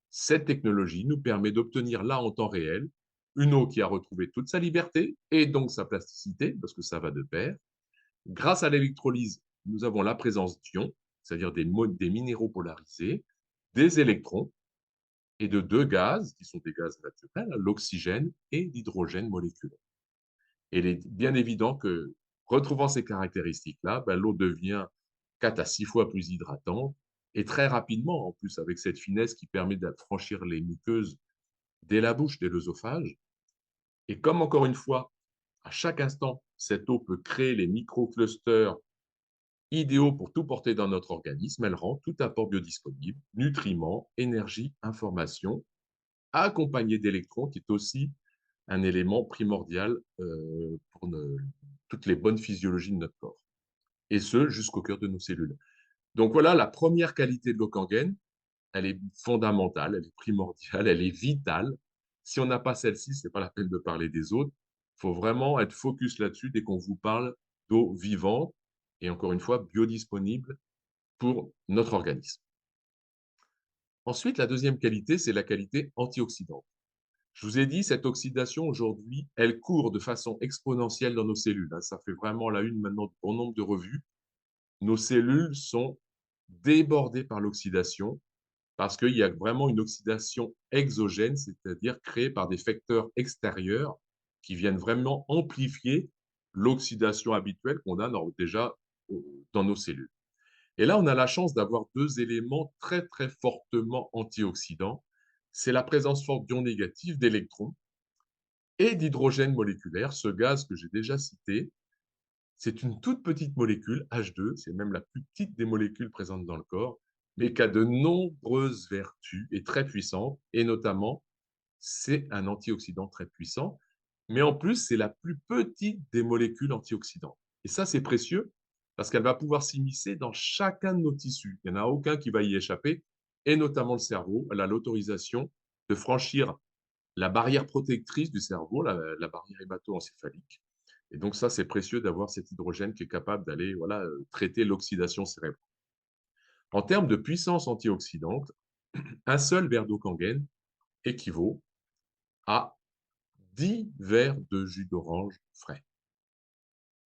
Cette technologie nous permet d'obtenir là, en temps réel, une eau qui a retrouvé toute sa liberté et donc sa plasticité, parce que ça va de pair. Grâce à l'électrolyse, nous avons la présence d'ions, c'est-à-dire des minéraux polarisés, des électrons et de deux gaz, qui sont des gaz naturels, l'oxygène et l'hydrogène moléculaire. Et il est bien évident que, retrouvant ces caractéristiques-là, l'eau devient 4 à 6 fois plus hydratante et très rapidement, en plus, avec cette finesse qui permet de franchir les muqueuses dès la bouche, dès l'œsophage. Et comme, encore une fois, à chaque instant, cette eau peut créer les microclusters idéaux pour tout porter dans notre organisme, elle rend tout apport biodisponible, nutriments, énergie, information, accompagné d'électrons, qui est aussi un élément primordial pour toutes les bonnes physiologies de notre corps, et ce, jusqu'au cœur de nos cellules. Donc voilà, la première qualité de l'eau Kangen, elle est fondamentale, elle est primordiale, elle est vitale. Si on n'a pas celle-ci, ce n'est pas la peine de parler des autres. Il faut vraiment être focus là-dessus dès qu'on vous parle d'eau vivante et, encore une fois, biodisponible pour notre organisme. Ensuite, la deuxième qualité, c'est la qualité antioxydante. Je vous ai dit, cette oxydation aujourd'hui, elle court de façon exponentielle dans nos cellules. Ça fait vraiment la une maintenant de bon nombre de revues. Nos cellules sont débordées par l'oxydation parce qu'il y a vraiment une oxydation exogène, c'est-à-dire créée par des facteurs extérieurs qui viennent vraiment amplifier l'oxydation habituelle qu'on a déjà dans nos cellules. Et là, on a la chance d'avoir deux éléments très, très fortement antioxydants. C'est la présence forte d'ions négatifs, d'électrons, et d'hydrogène moléculaire, ce gaz que j'ai déjà cité. C'est une toute petite molécule, H2, c'est même la plus petite des molécules présentes dans le corps, mais qui a de nombreuses vertus et très puissantes, et notamment, c'est un antioxydant très puissant, mais en plus, c'est la plus petite des molécules antioxydantes. Et ça, c'est précieux, parce qu'elle va pouvoir s'immiscer dans chacun de nos tissus. Il n'y en a aucun qui va y échapper, et notamment le cerveau. Elle a l'autorisation de franchir la barrière protectrice du cerveau, la barrière hémato-encéphalique. Et donc ça, c'est précieux d'avoir cet hydrogène qui est capable d'aller traiter l'oxydation cérébrale. En termes de puissance antioxydante, un seul verre d'eau Kangen équivaut à 10 verres de jus d'orange frais.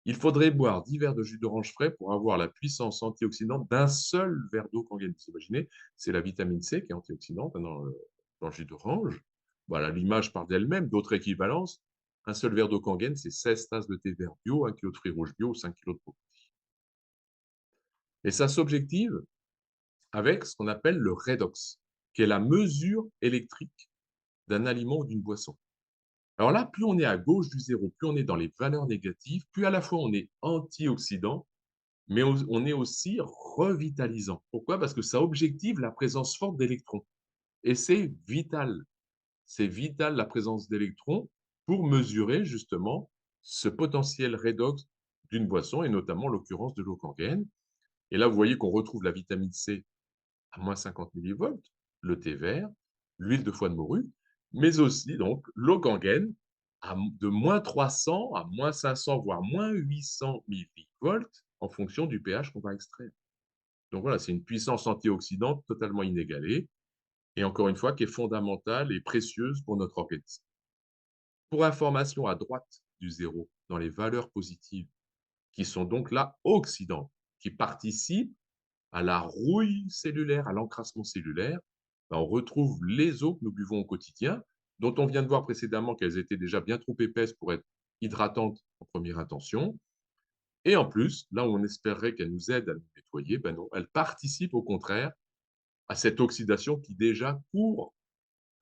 Il faudrait boire 10 verres de jus d'orange frais pour avoir la puissance antioxydante d'un seul verre d'eau Kangen. Vous imaginez, c'est la vitamine C qui est antioxydante dans le jus d'orange. Voilà, l'image parle d'elle-même. D'autres équivalences, un seul verre d'eau Kangen, c'est 16 tasses de thé vert bio, 1 kg de fruits rouges bio, 5 kg de brocoli. Et ça s'objective avec ce qu'on appelle le redox, qui est la mesure électrique d'un aliment ou d'une boisson. Alors là, plus on est à gauche du zéro, plus on est dans les valeurs négatives, plus à la fois on est antioxydant, mais on est aussi revitalisant. Pourquoi? Parce que ça objective la présence forte d'électrons. Et c'est vital. C'est vital la présence d'électrons pour mesurer justement ce potentiel redox d'une boisson, et notamment l'occurrence de l'eau Kangen. Et là, vous voyez qu'on retrouve la vitamine C à moins 50 millivolts, le thé vert, l'huile de foie de morue, mais aussi donc l'eau Kangen de moins 300 à moins 500, voire moins 800 millivolts en fonction du pH qu'on va extraire. Donc voilà, c'est une puissance antioxydante totalement inégalée et encore une fois qui est fondamentale et précieuse pour notre organisme. Pour information, à droite du zéro, dans les valeurs positives, qui sont donc là oxydantes, qui participent à la rouille cellulaire, à l'encrassement cellulaire, ben, on retrouve les eaux que nous buvons au quotidien, dont on vient de voir précédemment qu'elles étaient déjà bien trop épaisses pour être hydratantes en première intention. Et en plus, là où on espérerait qu'elles nous aident à nous nettoyer, ben non, elles participent au contraire à cette oxydation qui déjà court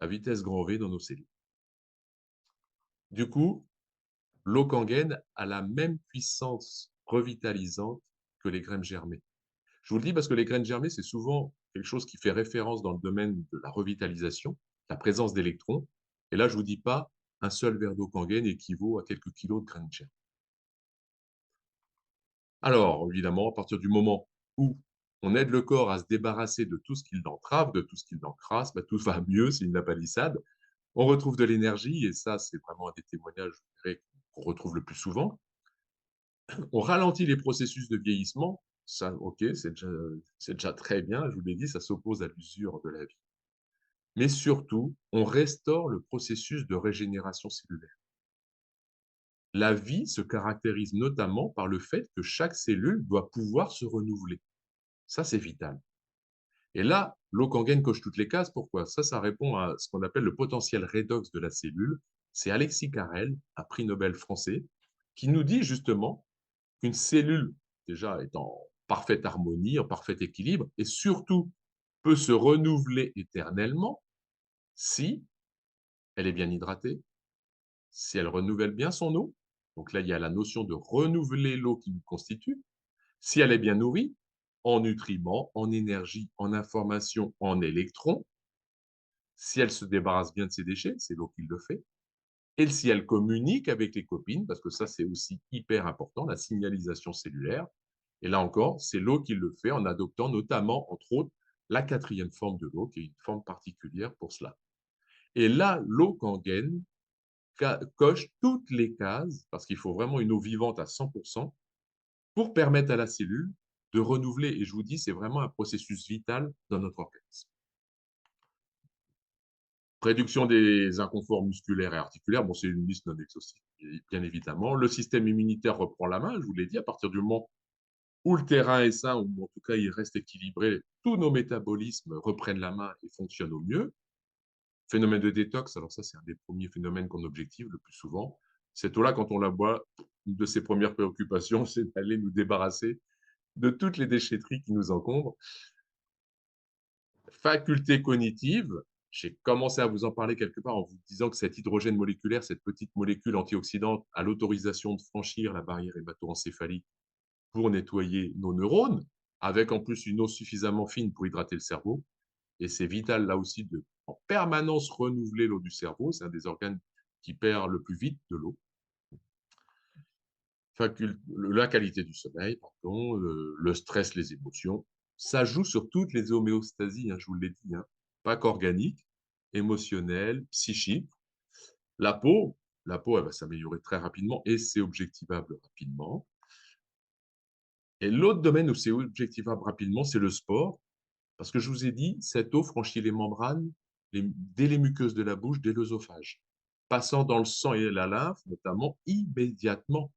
à vitesse grand V dans nos cellules. Du coup, l'eau Kangen a la même puissance revitalisante que les graines germées. Je vous le dis parce que les graines germées, c'est souvent quelque chose qui fait référence dans le domaine de la revitalisation, la présence d'électrons. Et là, je ne vous dis pas, un seul verre d'eau Kangen équivaut à quelques kilos de graines germées. Alors, évidemment, à partir du moment où on aide le corps à se débarrasser de tout ce qui l'entrave, de tout ce qui l'encrasse, bah, tout va mieux, c'est une la palissade. On retrouve de l'énergie, et ça, c'est vraiment un des témoignages, je dirais, qu'on retrouve le plus souvent. On ralentit les processus de vieillissement. Ça, OK, c'est déjà très bien. Je vous l'ai dit, ça s'oppose à l'usure de la vie. Mais surtout, on restaure le processus de régénération cellulaire. La vie se caractérise notamment par le fait que chaque cellule doit pouvoir se renouveler. Ça, c'est vital. Et là, l'eau Kangen coche toutes les cases. Pourquoi? Ça répond à ce qu'on appelle le potentiel redox de la cellule. C'est Alexis Carrel, un prix Nobel français, qui nous dit justement qu'une cellule, déjà, est en parfaite harmonie, en parfait équilibre, et surtout peut se renouveler éternellement si elle est bien hydratée, si elle renouvelle bien son eau. Donc là, il y a la notion de renouveler l'eau qui nous constitue. Si elle est bien nourrie, en nutriments, en énergie, en information, en électrons, si elle se débarrasse bien de ses déchets, c'est l'eau qui le fait, et si elle communique avec les copines, parce que ça, c'est aussi hyper important, la signalisation cellulaire. Et là encore, c'est l'eau qui le fait en adoptant notamment, entre autres, la quatrième forme de l'eau, qui est une forme particulière pour cela. Et là, l'eau Kangen coche toutes les cases, parce qu'il faut vraiment une eau vivante à 100%, pour permettre à la cellule de renouveler. Et je vous dis, c'est vraiment un processus vital dans notre organisme. Réduction des inconforts musculaires et articulaires, bon, c'est une liste non exhaustive, bien évidemment. Le système immunitaire reprend la main, je vous l'ai dit, à partir du moment où le terrain est sain, ou en tout cas il reste équilibré, tous nos métabolismes reprennent la main et fonctionnent au mieux. Phénomène de détox, alors ça c'est un des premiers phénomènes qu'on objective le plus souvent. Cette eau-là, quand on la boit, une de ses premières préoccupations, c'est d'aller nous débarrasser de toutes les déchetteries qui nous encombrent. Faculté cognitive, j'ai commencé à vous en parler quelque part en vous disant que cet hydrogène moléculaire, cette petite molécule antioxydante, a l'autorisation de franchir la barrière hémato-encéphalique pour nettoyer nos neurones, avec en plus une eau suffisamment fine pour hydrater le cerveau. Et c'est vital là aussi de en permanence renouveler l'eau du cerveau. C'est un des organes qui perd le plus vite de l'eau. La qualité du sommeil, pardon, le stress, les émotions. Ça joue sur toutes les homéostasies, hein, je vous l'ai dit, hein. Pas qu'organique, émotionnel, psychique. La peau, elle va s'améliorer très rapidement et c'est objectivable rapidement. Et l'autre domaine où c'est objectivable rapidement, c'est le sport. Parce que je vous ai dit, cette eau franchit les membranes dès les muqueuses de la bouche, dès l'œsophage, passant dans le sang et la lymphe, notamment immédiatement.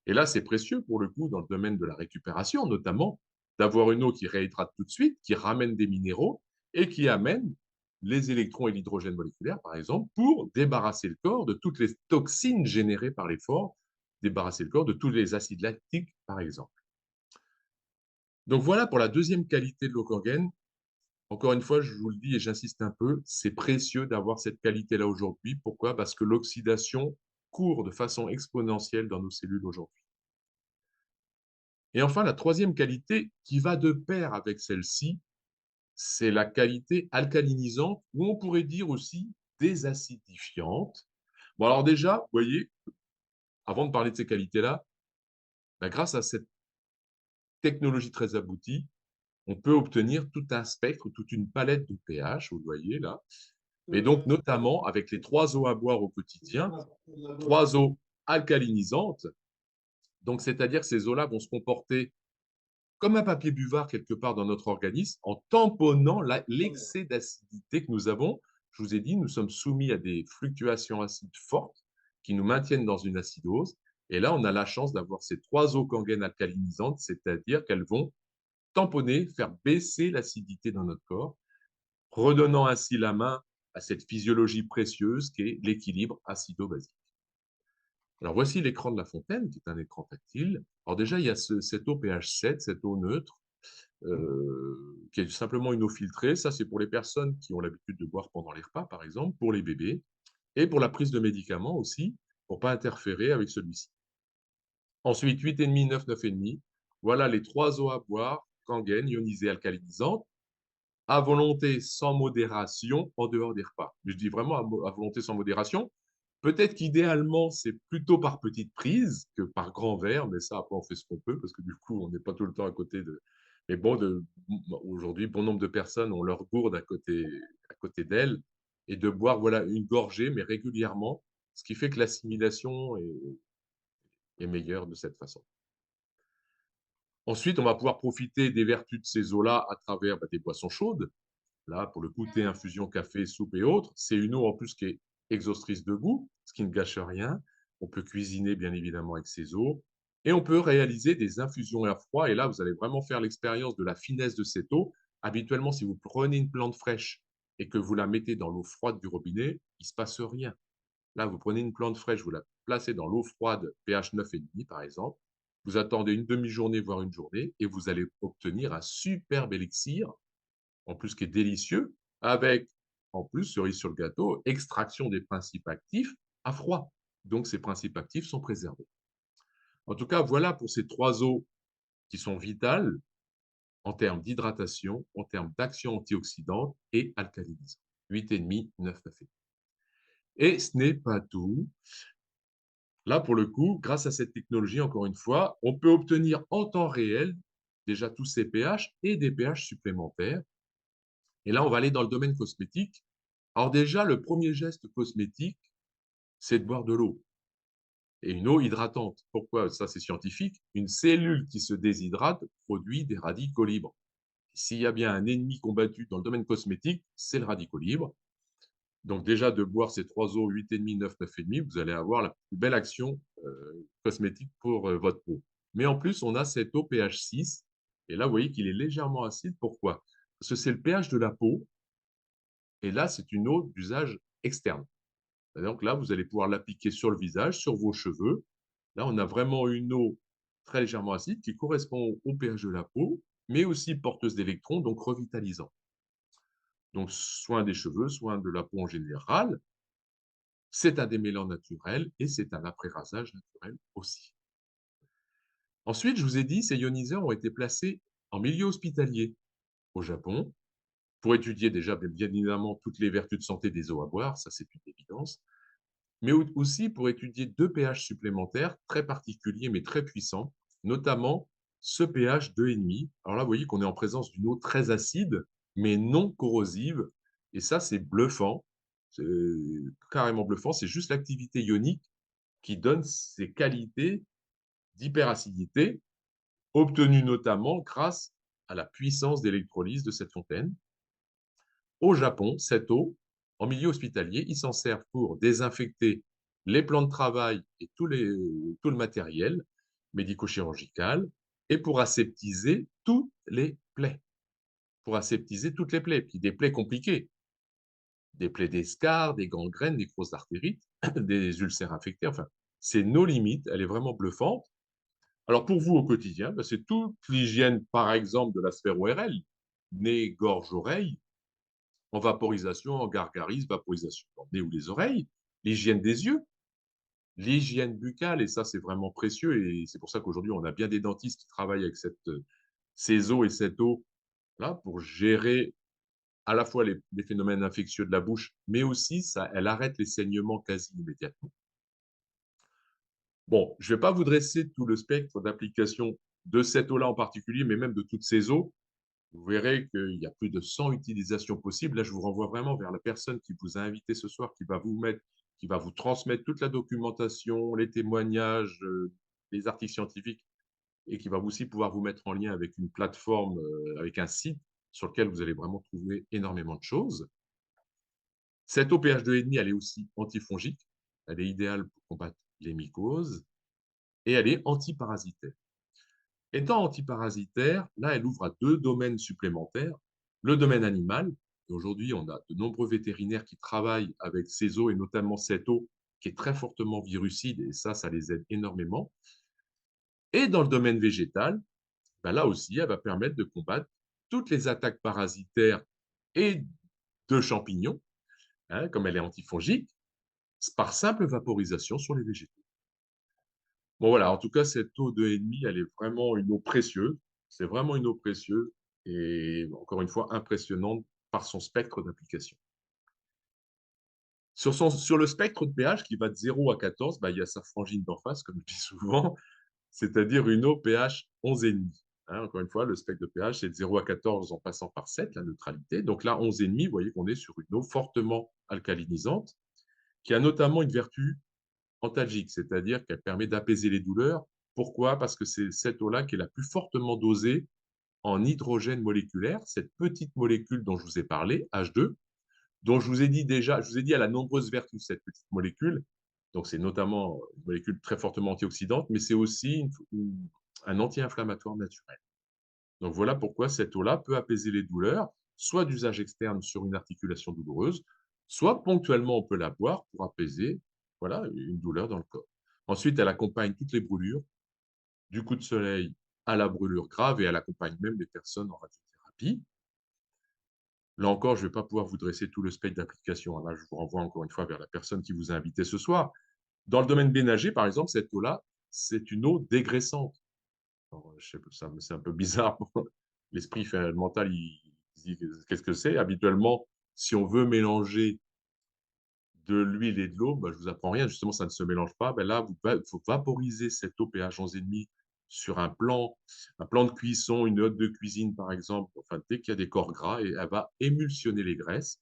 Et là, c'est précieux pour le coup, dans le domaine de la récupération, notamment, d'avoir une eau qui réhydrate tout de suite, qui ramène des minéraux et qui amène les électrons et l'hydrogène moléculaire, par exemple, pour débarrasser le corps de toutes les toxines générées par l'effort, débarrasser le corps de tous les acides lactiques, par exemple. Donc voilà pour la deuxième qualité de l'eau Kangen, Encore une fois, je vous le dis et j'insiste un peu, c'est précieux d'avoir cette qualité-là aujourd'hui. Pourquoi? Parce que l'oxydation court de façon exponentielle dans nos cellules aujourd'hui. Et enfin, la troisième qualité qui va de pair avec celle-ci, c'est la qualité alcalinisante, ou on pourrait dire aussi désacidifiante. Bon, alors déjà, vous voyez, avant de parler de ces qualités-là, bah, grâce à cette technologie très aboutie, on peut obtenir tout un spectre, toute une palette de pH, vous le voyez là. Et donc, notamment, avec les 3 eaux à boire au quotidien, 3 eaux alcalinisantes. Donc, c'est-à-dire que ces eaux-là vont se comporter comme un papier buvard quelque part dans notre organisme en tamponnant l'excès d'acidité que nous avons. Je vous ai dit, nous sommes soumis à des fluctuations acides fortes qui nous maintiennent dans une acidose. Et là, on a la chance d'avoir ces 3 eaux ganguènes alcalinisantes, c'est-à-dire qu'elles vont tamponner, faire baisser l'acidité dans notre corps, redonnant ainsi la main à cette physiologie précieuse qui est l'équilibre acido-basique. Alors voici l'écran de la fontaine, qui est un écran tactile. Alors déjà, il y a cette eau pH 7, cette eau neutre, qui est simplement une eau filtrée. Ça, c'est pour les personnes qui ont l'habitude de boire pendant les repas, par exemple, pour les bébés, et pour la prise de médicaments aussi, pour ne pas interférer avec celui-ci. Ensuite, 8,5, 9, 9,5. Voilà les 3 eaux à boire, Kangen, ionisées, alcalinisantes, à volonté, sans modération, en dehors des repas. Je dis vraiment à volonté, sans modération. Peut-être qu'idéalement, c'est plutôt par petite prise que par grand verre, mais ça, après, on fait ce qu'on peut, parce que du coup, on n'est pas tout le temps à côté de... Mais bon, aujourd'hui, bon nombre de personnes ont leur gourde à côté d'elles, et de boire voilà, une gorgée, mais régulièrement, ce qui fait que l'assimilation est meilleure de cette façon. Ensuite, on va pouvoir profiter des vertus de ces eaux-là à travers des boissons chaudes. Là, pour le coup, thé, infusion, café, soupe et autres. C'est une eau en plus qui est exhaustrice de goût, ce qui ne gâche rien. On peut cuisiner, bien évidemment, avec ces eaux. Et on peut réaliser des infusions à froid. Et là, vous allez vraiment faire l'expérience de la finesse de cette eau. Habituellement, si vous prenez une plante fraîche et que vous la mettez dans l'eau froide du robinet, il ne se passe rien. Là, vous prenez une plante fraîche, vous la placez dans l'eau froide, pH 9,5 par exemple. Vous attendez une demi-journée, voire une journée, et vous allez obtenir un superbe élixir, en plus qui est délicieux, avec, en plus, cerise sur le gâteau, extraction des principes actifs à froid. Donc, ces principes actifs sont préservés. En tout cas, voilà pour ces 3 eaux qui sont vitales en termes d'hydratation, en termes d'action antioxydante et alcalinisante. 8,5, 9, 9,5. Et ce n'est pas tout. Là, pour le coup, grâce à cette technologie, encore une fois, on peut obtenir en temps réel déjà tous ces pH et des pH supplémentaires. Et là, on va aller dans le domaine cosmétique. Alors déjà, le premier geste cosmétique, c'est de boire de l'eau. Et une eau hydratante. Pourquoi? Ça, c'est scientifique. Une cellule qui se déshydrate produit des radicaux libres. S'il y a bien un ennemi combattu dans le domaine cosmétique, c'est le radical libre. Donc déjà, de boire ces 3 eaux, 8,5, 9, 9,5, vous allez avoir la plus belle action cosmétique pour votre peau. Mais en plus, on a cette eau pH 6. Et là, vous voyez qu'il est légèrement acide. Pourquoi? Parce que c'est le pH de la peau. Et là, c'est une eau d'usage externe. Donc là, vous allez pouvoir l'appliquer sur le visage, sur vos cheveux. Là, on a vraiment une eau très légèrement acide qui correspond au pH de la peau, mais aussi porteuse d'électrons, donc revitalisant. Donc, soin des cheveux, soin de la peau en général. C'est un démêlant naturel et c'est un après-rasage naturel aussi. Ensuite, je vous ai dit, ces ioniseurs ont été placés en milieu hospitalier au Japon pour étudier déjà, bien évidemment, toutes les vertus de santé des eaux à boire, ça c'est une évidence, mais aussi pour étudier 2 pH supplémentaires très particuliers mais très puissants, notamment ce pH 2,5. Alors là, vous voyez qu'on est en présence d'une eau très acide, mais non corrosive, et ça, c'est bluffant, c'est carrément bluffant, c'est juste l'activité ionique qui donne ces qualités d'hyperacidité, obtenues notamment grâce à la puissance d'électrolyse de cette fontaine. Au Japon, cette eau, en milieu hospitalier, ils s'en servent pour désinfecter les plans de travail et tout le matériel médico-chirurgical et pour aseptiser toutes les plaies. Pour aseptiser toutes les plaies, puis des plaies compliquées, des plaies d'escar, des gangrènes, des grosses artérites, des ulcères infectés, enfin, c'est nos limites, elle est vraiment bluffante. Alors pour vous au quotidien, c'est toute l'hygiène, par exemple, de la sphère ORL, nez, gorge, oreille, en vaporisation, en gargarise, vaporisation dans le nez ou les oreilles, l'hygiène des yeux, l'hygiène buccale, et ça, c'est vraiment précieux. Et c'est pour ça qu'aujourd'hui, on a bien des dentistes qui travaillent avec ces eaux et cette eau là pour gérer à la fois les phénomènes infectieux de la bouche, mais aussi elle arrête les saignements quasi immédiatement. Bon, je ne vais pas vous dresser tout le spectre d'application de cette eau-là en particulier, mais même de toutes ces eaux. Vous verrez qu'il y a plus de 100 utilisations possibles. Là, je vous renvoie vraiment vers la personne qui vous a invité ce soir, qui va vous transmettre toute la documentation, les témoignages, les articles scientifiques, et qui va aussi pouvoir vous mettre en lien avec une plateforme, avec un site sur lequel vous allez vraiment trouver énormément de choses. Cette eau pH 2,5, elle est aussi antifongique. Elle est idéale pour combattre les mycoses et elle est antiparasitaire. Étant antiparasitaire, là, elle ouvre à deux domaines supplémentaires. Le domaine animal. Aujourd'hui, on a de nombreux vétérinaires qui travaillent avec ces eaux et notamment cette eau qui est très fortement virucide et ça les aide énormément. Et dans le domaine végétal, ben là aussi, elle va permettre de combattre toutes les attaques parasitaires et de champignons, hein, comme elle est antifongique, par simple vaporisation sur les végétaux. Bon, voilà, en tout cas, cette eau de 2,5, elle est vraiment une eau précieuse. C'est vraiment une eau précieuse et encore une fois impressionnante par son spectre d'application. Sur le spectre de pH qui va de 0 à 14, bah, il y a sa frangine d'en face, comme je dis souvent, c'est-à-dire une eau pH 11,5. Hein, encore une fois, le spectre de pH, c'est de 0 à 14 en passant par 7, la neutralité. Donc là, 11,5, vous voyez qu'on est sur une eau fortement alcalinisante qui a notamment une vertu antalgique, c'est-à-dire qu'elle permet d'apaiser les douleurs. Pourquoi? Parce que c'est cette eau-là qui est la plus fortement dosée en hydrogène moléculaire, cette petite molécule dont je vous ai parlé, H2, dont je vous ai dit déjà, je vous ai dit, elle a nombreuses vertus, cette petite molécule. Donc, c'est notamment une molécule très fortement antioxydante, mais c'est aussi un anti-inflammatoire naturel. Donc, voilà pourquoi cette eau-là peut apaiser les douleurs, soit d'usage externe sur une articulation douloureuse, soit ponctuellement, on peut la boire pour apaiser voilà, une douleur dans le corps. Ensuite, elle accompagne toutes les brûlures, du coup de soleil à la brûlure grave, et elle accompagne même les personnes en radiothérapie. Là encore, je ne vais pas pouvoir vous dresser tout le spectre d'application. Là, je vous renvoie encore une fois vers la personne qui vous a invité ce soir. Dans le domaine ménager, par exemple, cette eau-là, c'est une eau dégraissante. Alors, je sais pas, c'est un peu bizarre. L'esprit le mental, il se dit qu'est-ce que c'est? Habituellement, si on veut mélanger de l'huile et de l'eau, bah, je ne vous apprends rien. Justement, ça ne se mélange pas. Ben là, il faut vaporiser cette eau pH 11,5 sur un plan de cuisson, une hotte de cuisine, par exemple. Enfin, dès qu'il y a des corps gras, et elle va émulsionner les graisses.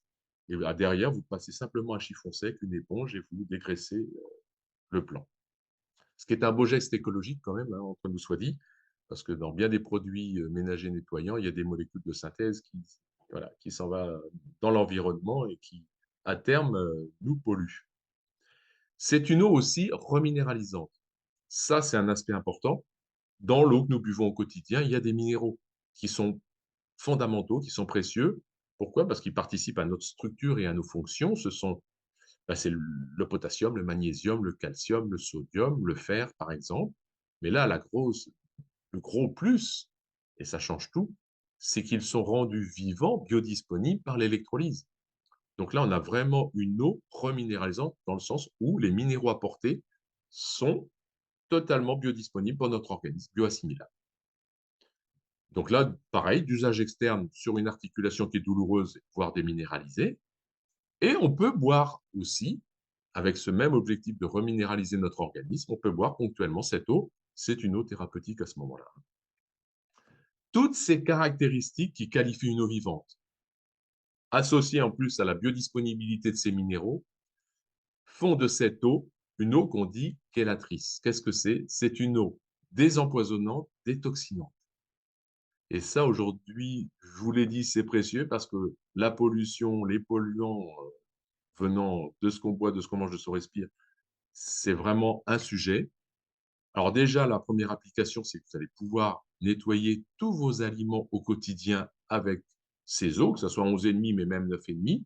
Et derrière, vous passez simplement un chiffon sec, une éponge, et vous dégraissez le plan. Ce qui est un beau geste écologique quand même, hein, entre nous soit dit, parce que dans bien des produits ménagers nettoyants, il y a des molécules de synthèse voilà, qui s'en vont dans l'environnement et qui, à terme, nous polluent. C'est une eau aussi reminéralisante. Ça, c'est un aspect important. Dans l'eau que nous buvons au quotidien, il y a des minéraux qui sont fondamentaux, qui sont précieux. Pourquoi? Parce qu'ils participent à notre structure et à nos fonctions. C'est le potassium, le magnésium, le calcium, le sodium, le fer, par exemple. Mais là, le gros plus, et ça change tout, c'est qu'ils sont rendus vivants, biodisponibles par l'électrolyse. Donc là, on a vraiment une eau reminéralisante dans le sens où les minéraux apportés sont totalement biodisponibles pour notre organisme, bioassimilables. Donc là, pareil, d'usage externe sur une articulation qui est douloureuse, voire déminéralisée. Et on peut boire aussi, avec ce même objectif de reminéraliser notre organisme, on peut boire ponctuellement cette eau. C'est une eau thérapeutique à ce moment-là. Toutes ces caractéristiques qui qualifient une eau vivante, associées en plus à la biodisponibilité de ces minéraux, font de cette eau une eau qu'on dit chélatrice. Qu'est-ce que c'est? C'est une eau désempoisonnante, détoxinante. Et ça, aujourd'hui, je vous l'ai dit, c'est précieux parce que la pollution, les polluants venant de ce qu'on boit, de ce qu'on mange, de ce qu'on respire, c'est vraiment un sujet. Alors déjà, la première application, c'est que vous allez pouvoir nettoyer tous vos aliments au quotidien avec ces eaux, que ce soit 11,5, mais même 9,5.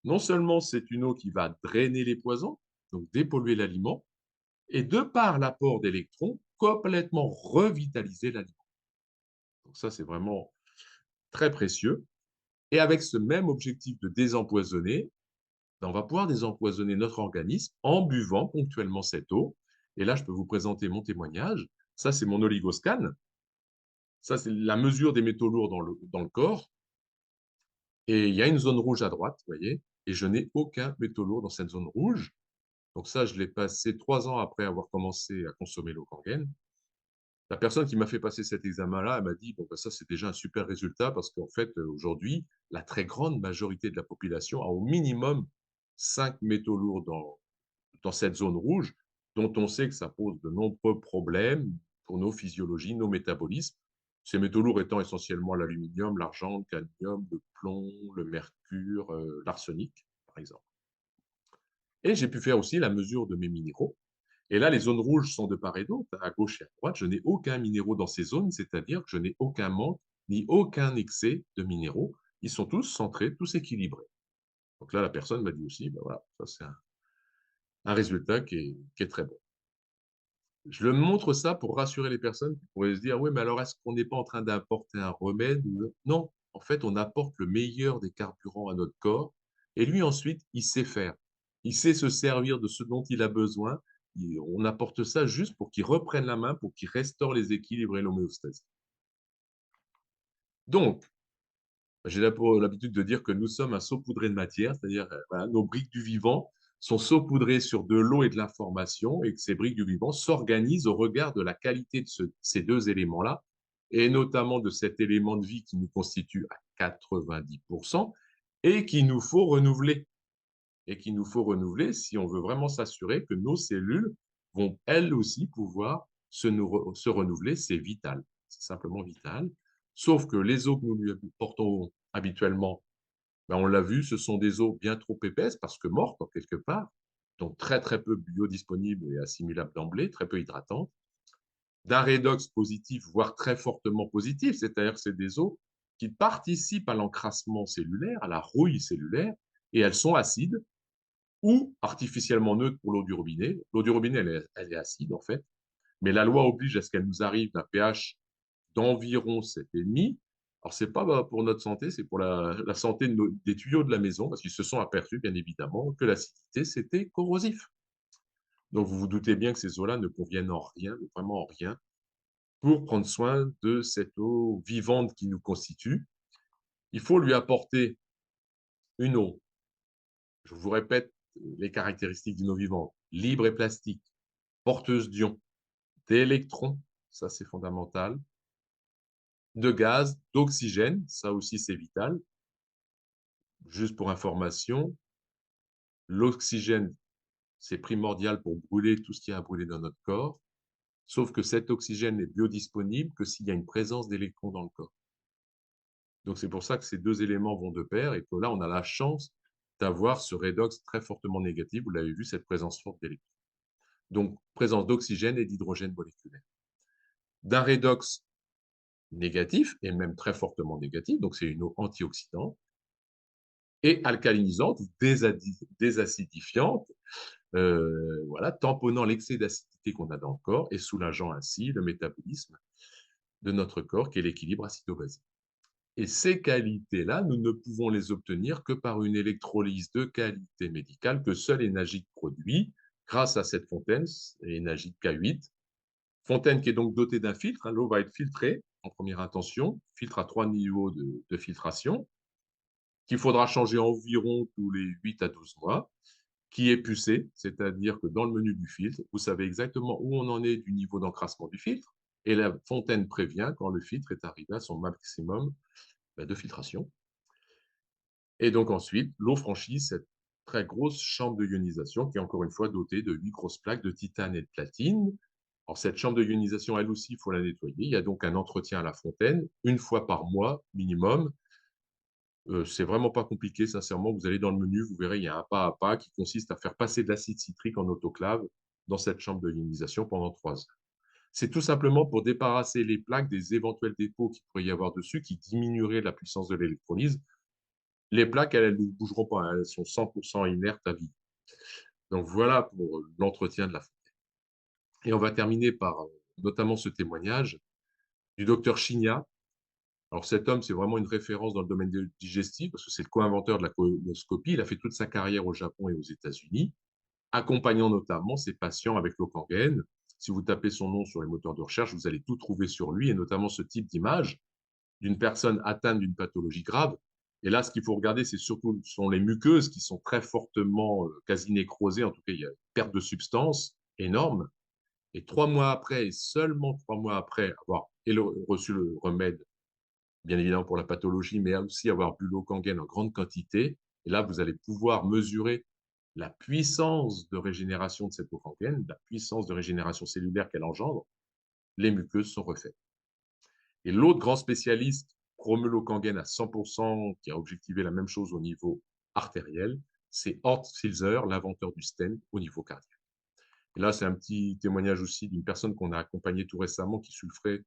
Non seulement c'est une eau qui va drainer les poisons, donc dépolluer l'aliment, et de par l'apport d'électrons, complètement revitaliser l'aliment. Donc ça, c'est vraiment très précieux. Et avec ce même objectif de désempoisonner, ben, on va pouvoir désempoisonner notre organisme en buvant ponctuellement cette eau. Et là, je peux vous présenter mon témoignage. Ça, c'est mon oligoscan. Ça, c'est la mesure des métaux lourds dans le corps. Et il y a une zone rouge à droite, vous voyez, et je n'ai aucun métaux lourd dans cette zone rouge. Donc ça, je l'ai passé 3 ans après avoir commencé à consommer l'eau Kangen. La personne qui m'a fait passer cet examen-là, elle m'a dit, bon, ben, ça, c'est déjà un super résultat parce qu'en fait, aujourd'hui, la très grande majorité de la population a au minimum 5 métaux lourds dans cette zone rouge, dont on sait que ça pose de nombreux problèmes pour nos physiologies, nos métabolismes. Ces métaux lourds étant essentiellement l'aluminium, l'argent, le cadmium, le plomb, le mercure, l'arsenic, par exemple. Et j'ai pu faire aussi la mesure de mes minéraux. Et là, les zones rouges sont de part et d'autre, à gauche et à droite. Je n'ai aucun minéraux dans ces zones, c'est-à-dire que je n'ai aucun manque ni aucun excès de minéraux. Ils sont tous centrés, tous équilibrés. Donc là, la personne m'a dit aussi, ben voilà, ça c'est un résultat qui est très bon. Je le montre ça pour rassurer les personnes qui pourraient se dire, oui, mais alors est-ce qu'on n'est pas en train d'apporter un remède? Non, en fait, on apporte le meilleur des carburants à notre corps et lui, ensuite, il sait faire. Il sait se servir de ce dont il a besoin. On apporte ça juste pour qu'il reprenne la main, pour qu'il restaure les équilibres et l'homéostasie. Donc, j'ai l'habitude de dire que nous sommes un saupoudré de matière, c'est-à-dire voilà, nos briques du vivant sont saupoudrées sur de l'eau et de l'information et que ces briques du vivant s'organisent au regard de la qualité de ces deux éléments-là et notamment de cet élément de vie qui nous constitue à 90% et qu'il nous faut renouveler. Et qu'il nous faut renouveler si on veut vraiment s'assurer que nos cellules vont elles aussi pouvoir se renouveler. C'est vital, c'est simplement vital. Sauf que les eaux que nous lui portons habituellement, ben on l'a vu, ce sont des eaux bien trop épaisses parce que mortes en quelque part, donc très très peu biodisponibles et assimilables d'emblée, très peu hydratantes, d'un redox positif, voire très fortement positif, c'est-à-dire que c'est des eaux qui participent à l'encrassement cellulaire, à la rouille cellulaire, et elles sont acides ou artificiellement neutre pour l'eau du robinet. L'eau du robinet, elle est acide en fait, mais la loi oblige à ce qu'elle nous arrive d'un pH d'environ 7,5. Alors, ce n'est pas pour notre santé, c'est pour la santé des tuyaux de la maison, parce qu'ils se sont aperçus, bien évidemment, que l'acidité, c'était corrosif. Donc, vous vous doutez bien que ces eaux-là ne conviennent en rien, mais vraiment en rien, pour prendre soin de cette eau vivante qui nous constitue. Il faut lui apporter une eau. Je vous répète les caractéristiques d'une eau vivante. Libre et plastique, porteuse d'ions, d'électrons, ça c'est fondamental, de gaz, d'oxygène, ça aussi c'est vital. Juste pour information, l'oxygène, c'est primordial pour brûler tout ce qui a à brûler dans notre corps, sauf que cet oxygène n'est biodisponible que s'il y a une présence d'électrons dans le corps. Donc c'est pour ça que ces deux éléments vont de pair et que là, on a la chance d'avoir ce redox très fortement négatif. Vous l'avez vu, cette présence forte d'électrons. Donc, présence d'oxygène et d'hydrogène moléculaire. D'un redox négatif, et même très fortement négatif, donc c'est une eau antioxydante, et alcalinisante, désacidifiante, voilà, tamponnant l'excès d'acidité qu'on a dans le corps et soulageant ainsi le métabolisme de notre corps, qui est l'équilibre acido-basique. Et ces qualités-là, nous ne pouvons les obtenir que par une électrolyse de qualité médicale que seul Enagic produit grâce à cette fontaine, Enagic K8. Fontaine qui est donc dotée d'un filtre. L'eau va être filtrée en première intention, filtre à 3 niveaux de filtration, qu'il faudra changer environ tous les 8 à 12 mois, qui est pucée, c'est-à-dire que dans le menu du filtre, vous savez exactement où on en est du niveau d'encrassement du filtre, et la fontaine prévient quand le filtre est arrivé à son maximum de filtration. Et donc ensuite, l'eau franchit cette très grosse chambre de ionisation qui est encore une fois dotée de 8 grosses plaques de titane et de platine. Alors cette chambre de ionisation, elle aussi, il faut la nettoyer. Il y a donc un entretien à la fontaine, une fois par mois minimum. C'est vraiment pas compliqué, sincèrement. Vous allez dans le menu, vous verrez, il y a un pas à pas qui consiste à faire passer de l'acide citrique en autoclave dans cette chambre de ionisation pendant 3 heures. C'est tout simplement pour débarrasser les plaques des éventuels dépôts qu'il pourrait y avoir dessus qui diminueraient la puissance de l'électrolyse. Les plaques, elles ne bougeront pas, elles sont 100% inertes à vie. Donc voilà pour l'entretien de la fontaine. Et on va terminer par notamment ce témoignage du docteur Chigna. Alors cet homme, c'est vraiment une référence dans le domaine digestif parce que c'est le co-inventeur de la coloscopie. Il a fait toute sa carrière au Japon et aux États-Unis, accompagnant notamment ses patients avec l'Okangen. Si vous tapez son nom sur les moteurs de recherche, vous allez tout trouver sur lui, et notamment ce type d'image d'une personne atteinte d'une pathologie grave. Et là, ce qu'il faut regarder, c'est surtout sont les muqueuses qui sont très fortement quasi nécrosées. En tout cas, il y a une perte de substance énorme. Et 3 mois après, et seulement 3 mois après avoir reçu le remède, bien évidemment pour la pathologie, mais aussi avoir bu l'Okangen en grande quantité, et là, vous allez pouvoir mesurer la puissance de régénération de cette Okangen, la puissance de régénération cellulaire qu'elle engendre. Les muqueuses sont refaites. Et l'autre grand spécialiste, Romelu Kangen à 100%, qui a objectivé la même chose au niveau artériel, c'est Horst Filzer, l'inventeur du stent au niveau cardiaque. Et là, c'est un petit témoignage aussi d'une personne qu'on a accompagnée tout récemment qui souffrait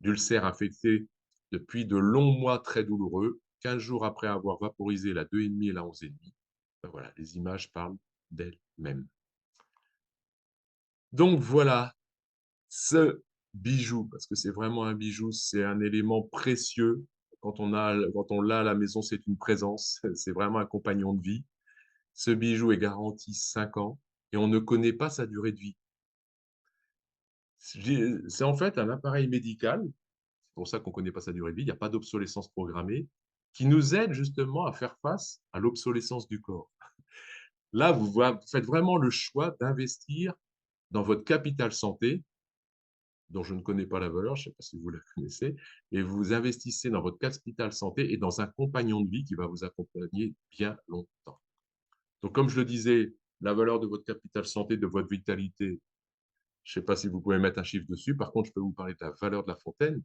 d'ulcères infectés depuis de longs mois très douloureux. 15 jours après avoir vaporisé la 2,5 et la 11,5, ben voilà, les images parlent d'elles-mêmes. Donc voilà, ce bijou, parce que c'est vraiment un bijou, c'est un élément précieux. Quand on l'a à la maison, c'est une présence, c'est vraiment un compagnon de vie. Ce bijou est garanti 5 ans et on ne connaît pas sa durée de vie. C'est en fait un appareil médical, c'est pour ça qu'on ne connaît pas sa durée de vie, il n'y a pas d'obsolescence programmée, qui nous aide justement à faire face à l'obsolescence du corps. Là, vous faites vraiment le choix d'investir dans votre capital santé, dont je ne connais pas la valeur, je ne sais pas si vous la connaissez, et vous investissez dans votre capital santé et dans un compagnon de vie qui va vous accompagner bien longtemps. Donc, comme je le disais, la valeur de votre capital santé, de votre vitalité, je ne sais pas si vous pouvez mettre un chiffre dessus. Par contre, je peux vous parler de la valeur de la fontaine.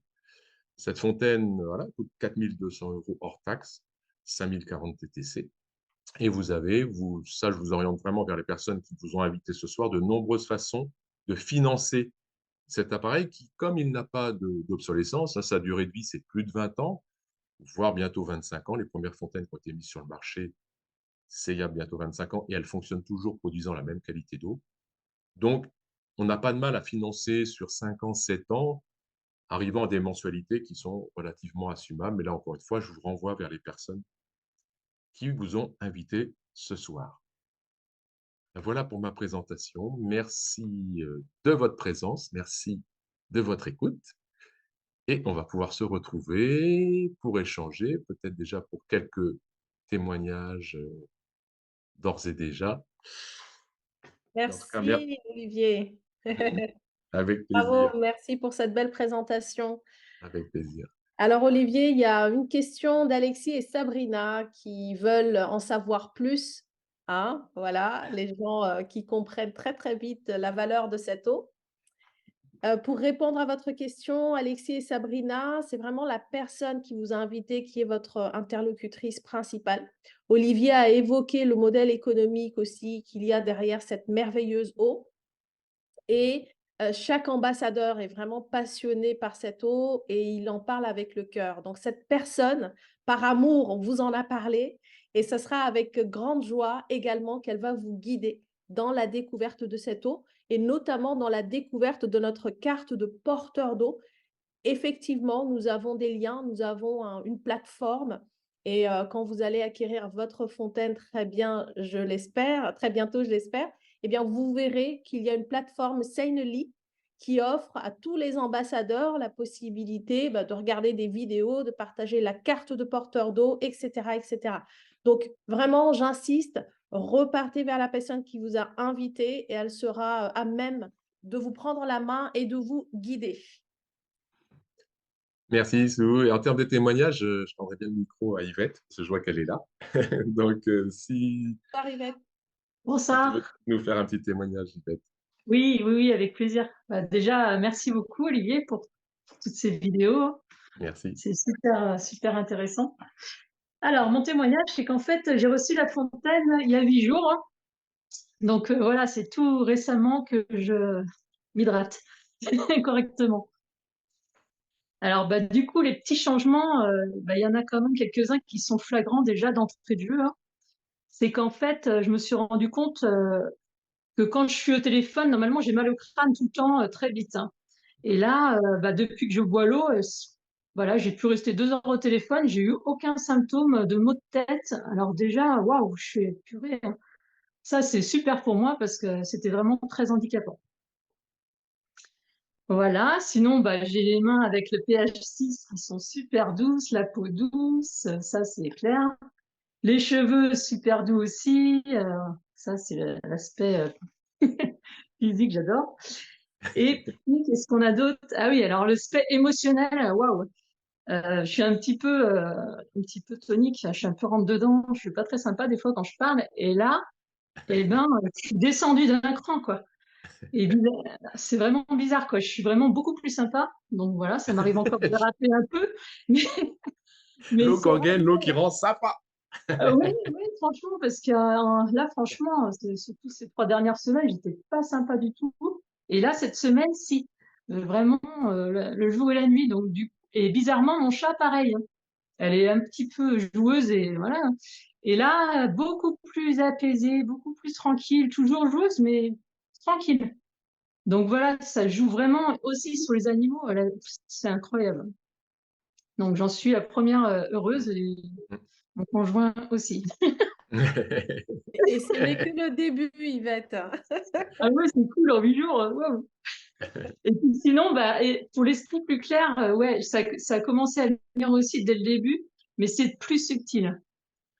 Cette fontaine, voilà, coûte 4 200 € hors taxe, 5 040 TTC. Et vous avez, ça, je vous oriente vraiment vers les personnes qui vous ont invité ce soir, de nombreuses façons de financer cet appareil qui, comme il n'a pas d'obsolescence, sa durée de vie, c'est plus de 20 ans, voire bientôt 25 ans. Les premières fontaines qui ont été mises sur le marché, c'est il y a bientôt 25 ans, et elles fonctionnent toujours produisant la même qualité d'eau. Donc, on n'a pas de mal à financer sur 5 ans, 7 ans, arrivant à des mensualités qui sont relativement assumables. Mais là, encore une fois, je vous renvoie vers les personnes qui vous ont invité ce soir. Voilà pour ma présentation. Merci de votre présence, merci de votre écoute. Et on va pouvoir se retrouver pour échanger, peut-être déjà pour quelques témoignages d'ores et déjà. En tout cas, Merci Olivier. avec plaisir, Bravo, merci pour cette belle présentation. avec plaisir. Alors Olivier, il y a une question d'Alexis et Sabrina qui veulent en savoir plus. Hein, voilà, les gens qui comprennent très très vite la valeur de cette eau. Pour répondre à votre question, Alexis et Sabrina, c'est vraiment la personne qui vous a invité qui est votre interlocutrice principale. Olivier a évoqué le modèle économique aussi qu'il y a derrière cette merveilleuse eau. Et chaque ambassadeur est vraiment passionné par cette eau et il en parle avec le cœur. Donc cette personne, par amour, on vous en a parlé et ce sera avec grande joie également qu'elle va vous guider dans la découverte de cette eau et notamment dans la découverte de notre carte de porteur d'eau. Effectivement, nous avons des liens, nous avons une plateforme et quand vous allez acquérir votre fontaine très bien, je l'espère, très bientôt, je l'espère, eh bien, vous verrez qu'il y a une plateforme Seinely qui offre à tous les ambassadeurs la possibilité de regarder des vidéos, de partager la carte de porteur d'eau, etc., etc. Donc, vraiment, j'insiste, repartez vers la personne qui vous a invité et elle sera à même de vous prendre la main et de vous guider. Merci, Sou. Et en termes de témoignages, je tendrai bien le micro à Yvette, parce que je vois qu'elle est là. Donc, si Arrivette. tu veux Bonsoir. nous faire un petit témoignage, Yvette. Oui, oui, oui, avec plaisir. Déjà, merci beaucoup, Olivier, pour toutes ces vidéos. Merci. C'est super, super intéressant. Alors, mon témoignage, c'est qu'en fait, j'ai reçu la fontaine il y a 8 jours. Donc, voilà, c'est tout récemment que je m'hydrate correctement. Alors, du coup, les petits changements, il y en a quand même quelques-uns qui sont flagrants déjà d'entrée de jeu. C'est qu'en fait, je me suis rendu compte que quand je suis au téléphone, normalement, j'ai mal au crâne tout le temps, très vite. Et là, depuis que je bois l'eau, voilà, j'ai pu rester 2 heures au téléphone, j'ai eu aucun symptôme de maux de tête. Alors déjà, waouh, je suis purée, hein. Ça, c'est super pour moi parce que c'était vraiment très handicapant. Voilà, sinon, bah, j'ai les mains avec le pH 6 qui sont super douces, la peau douce, ça c'est clair. Les cheveux super doux aussi, ça c'est l'aspect physique, j'adore. Et puis, qu'est-ce qu'on a d'autre? Ah oui, alors l'aspect émotionnel, waouh. Je suis un petit peu tonique, je suis un peu rentre dedans, je suis pas très sympa des fois quand je parle. Et là, eh ben, je suis descendue d'un cran, quoi. Et c'est vraiment bizarre, quoi. Je suis vraiment beaucoup plus sympa. Donc voilà, ça m'arrive encore de déraper un peu, mais, mais L'eau c'est qu'on gagne, l'eau vraiment. qui rend sympa. Oui, oui, franchement, parce que là, franchement, surtout ces 3 dernières semaines, j'étais pas sympa du tout. Et là, cette semaine, si. Vraiment, le jour et la nuit. Donc, et bizarrement, mon chat, pareil, hein. Elle est un petit peu joueuse et voilà. Et là, beaucoup plus apaisée, beaucoup plus tranquille, toujours joueuse, mais tranquille. Donc voilà, ça joue vraiment aussi sur les animaux. C'est incroyable. Donc j'en suis la première heureuse et mon conjoint aussi. Et ce n'est que le début, Yvette. Ah ouais, c'est cool en 8 jours. Waouh. Et puis sinon, bah, et pour l'esprit plus clair, ouais, ça a commencé à venir aussi dès le début, mais c'est plus subtil.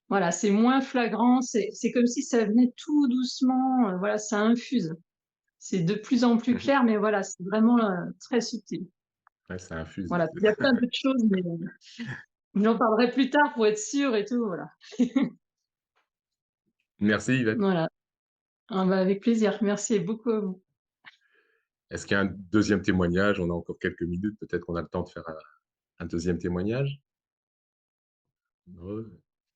Voilà, c'est moins flagrant. C'est comme si ça venait tout doucement. Voilà, ça infuse. C'est de plus en plus clair, mais voilà, c'est vraiment très subtil. Ouais, ça infuse. Voilà, il y a plein d'autres choses, mais j'en parlerai plus tard pour être sûr et tout. Voilà. Merci Yvette. Voilà. Ah bah, avec plaisir. Merci beaucoup à vous. Est-ce qu'il y a un deuxième témoignage? On a encore quelques minutes, peut-être qu'on a le temps de faire un deuxième témoignage. Ouais.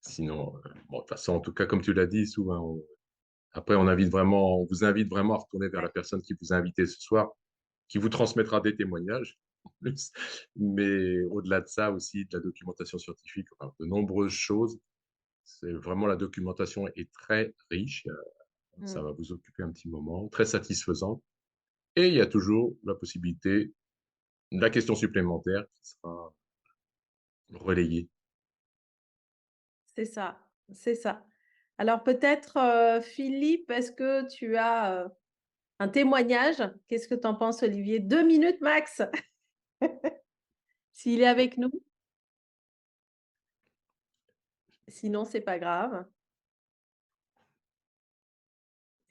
Sinon, bon, de toute façon, en tout cas, comme tu l'as dit, souvent, après, on vous invite vraiment à retourner vers la personne qui vous a invité ce soir, qui vous transmettra des témoignages, en plus. Mais au-delà de ça aussi, de la documentation scientifique, enfin, de nombreuses choses. C'est vraiment, la documentation est très riche. Ça Mm. va vous occuper un petit moment, très satisfaisant. Et il y a toujours la possibilité de la question supplémentaire qui sera relayée. C'est ça, c'est ça. Alors peut-être, Philippe, est-ce que tu as un témoignage? Qu'est-ce que tu en penses, Olivier? 2 minutes max, s'il est avec nous. Sinon, c'est pas grave.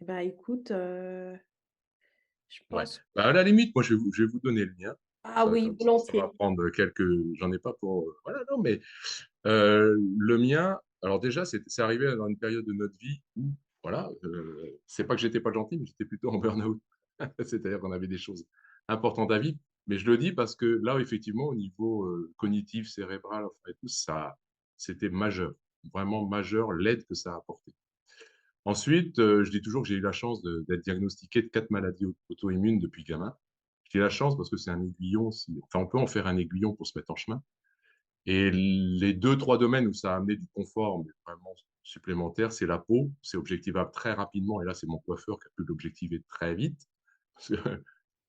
Eh ben, écoute, je Ouais. pense. Bah, à la limite, moi, je vais vous donner le mien. Ah oui, Comme ça va volontiers. prendre quelques. J'en ai pas pour. Voilà, non, mais le mien, alors déjà, c'est arrivé dans une période de notre vie où, voilà, c'est pas que j'étais pas gentil, mais j'étais plutôt en burn-out. C'est-à-dire qu'on avait des choses importantes à vivre. Mais je le dis parce que là, effectivement, au niveau cognitif, cérébral, enfin, et tout, ça, c'était majeur, vraiment majeur, l'aide que ça a apporté. Ensuite, je dis toujours que j'ai eu la chance d'être diagnostiqué de 4 maladies auto-immunes depuis gamin. J'ai la chance parce que c'est un aiguillon, enfin, on peut en faire un aiguillon pour se mettre en chemin. Et les 2, 3 domaines où ça a amené du confort, mais vraiment supplémentaire, c'est la peau, c'est objectivable très rapidement. Et là, c'est mon coiffeur qui a pu l'objectiver très vite. Parce que,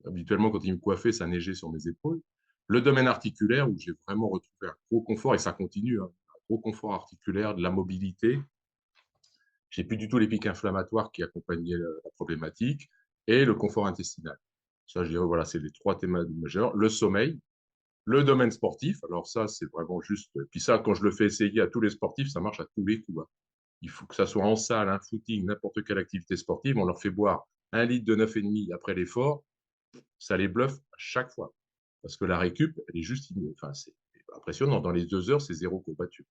habituellement, quand il me coiffait, ça neigeait sur mes épaules. Le domaine articulaire, où j'ai vraiment retrouvé un gros confort, et ça continue, hein, un gros confort articulaire, de la mobilité. J'ai plus du tout les pics inflammatoires qui accompagnaient la problématique, et le confort intestinal. Ça, je dirais, voilà, c'est les 3 thèmes majeurs. Le sommeil, le domaine sportif, alors ça, c'est vraiment juste. Puis ça, quand je le fais essayer à tous les sportifs, ça marche à tous les coups, hein. Il faut que ça soit en salle, un footing, n'importe quelle activité sportive, on leur fait boire 1 litre de 9,5 après l'effort, ça les bluffe à chaque fois. Parce que la récup, elle est juste enfin, c'est impressionnant. Dans les 2 heures, c'est zéro combattu.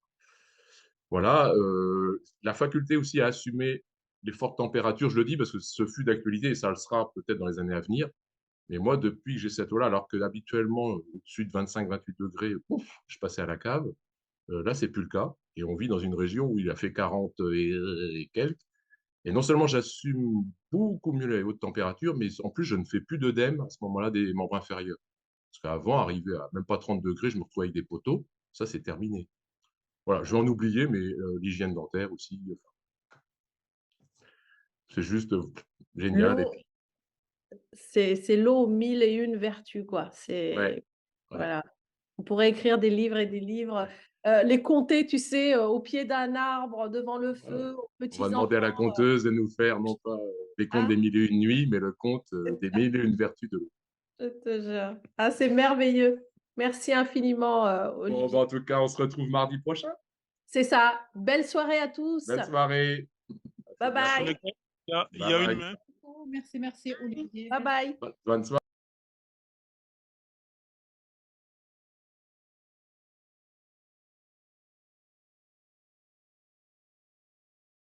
Voilà. La faculté aussi à assumer les fortes températures, je le dis parce que ce fut d'actualité et ça le sera peut-être dans les années à venir. Mais moi, depuis que j'ai cette eau-là, alors que habituellement, au-dessus de 25-28 degrés, ouf, je passais à la cave. Là, c'est plus le cas. Et on vit dans une région où il a fait 40 et quelques. Et non seulement j'assume beaucoup mieux les hautes températures, mais en plus, je ne fais plus d'œdème à ce moment-là des membres inférieurs. Parce qu'avant, arrivé à même pas 30 degrés, je me retrouvais avec des poteaux. Ça, c'est terminé. Voilà, je vais en oublier, mais l'hygiène dentaire aussi. Enfin, c'est juste génial. Et L'eau, puis, c'est l'eau aux 1001 vertus, quoi. ouais, C'est ouais. voilà. On pourrait écrire des livres et des livres, les compter, tu sais, au pied d'un arbre, devant le feu, aux On va petits demander à la enfants. conteuse de nous faire, non pas les contes Ah, des mille et une nuits, mais le conte des mille et une vertus de l'eau. je te jure. Ah, c'est merveilleux. Merci infiniment, Bon, Olivier. bah, en tout cas, on se retrouve mardi prochain. C'est ça. Belle soirée à tous. Belle soirée. À Bye très bientôt. bye. Il y a Bye une bye. main. Oh, merci, merci, Olivier. Bye bye. Bonne soirée.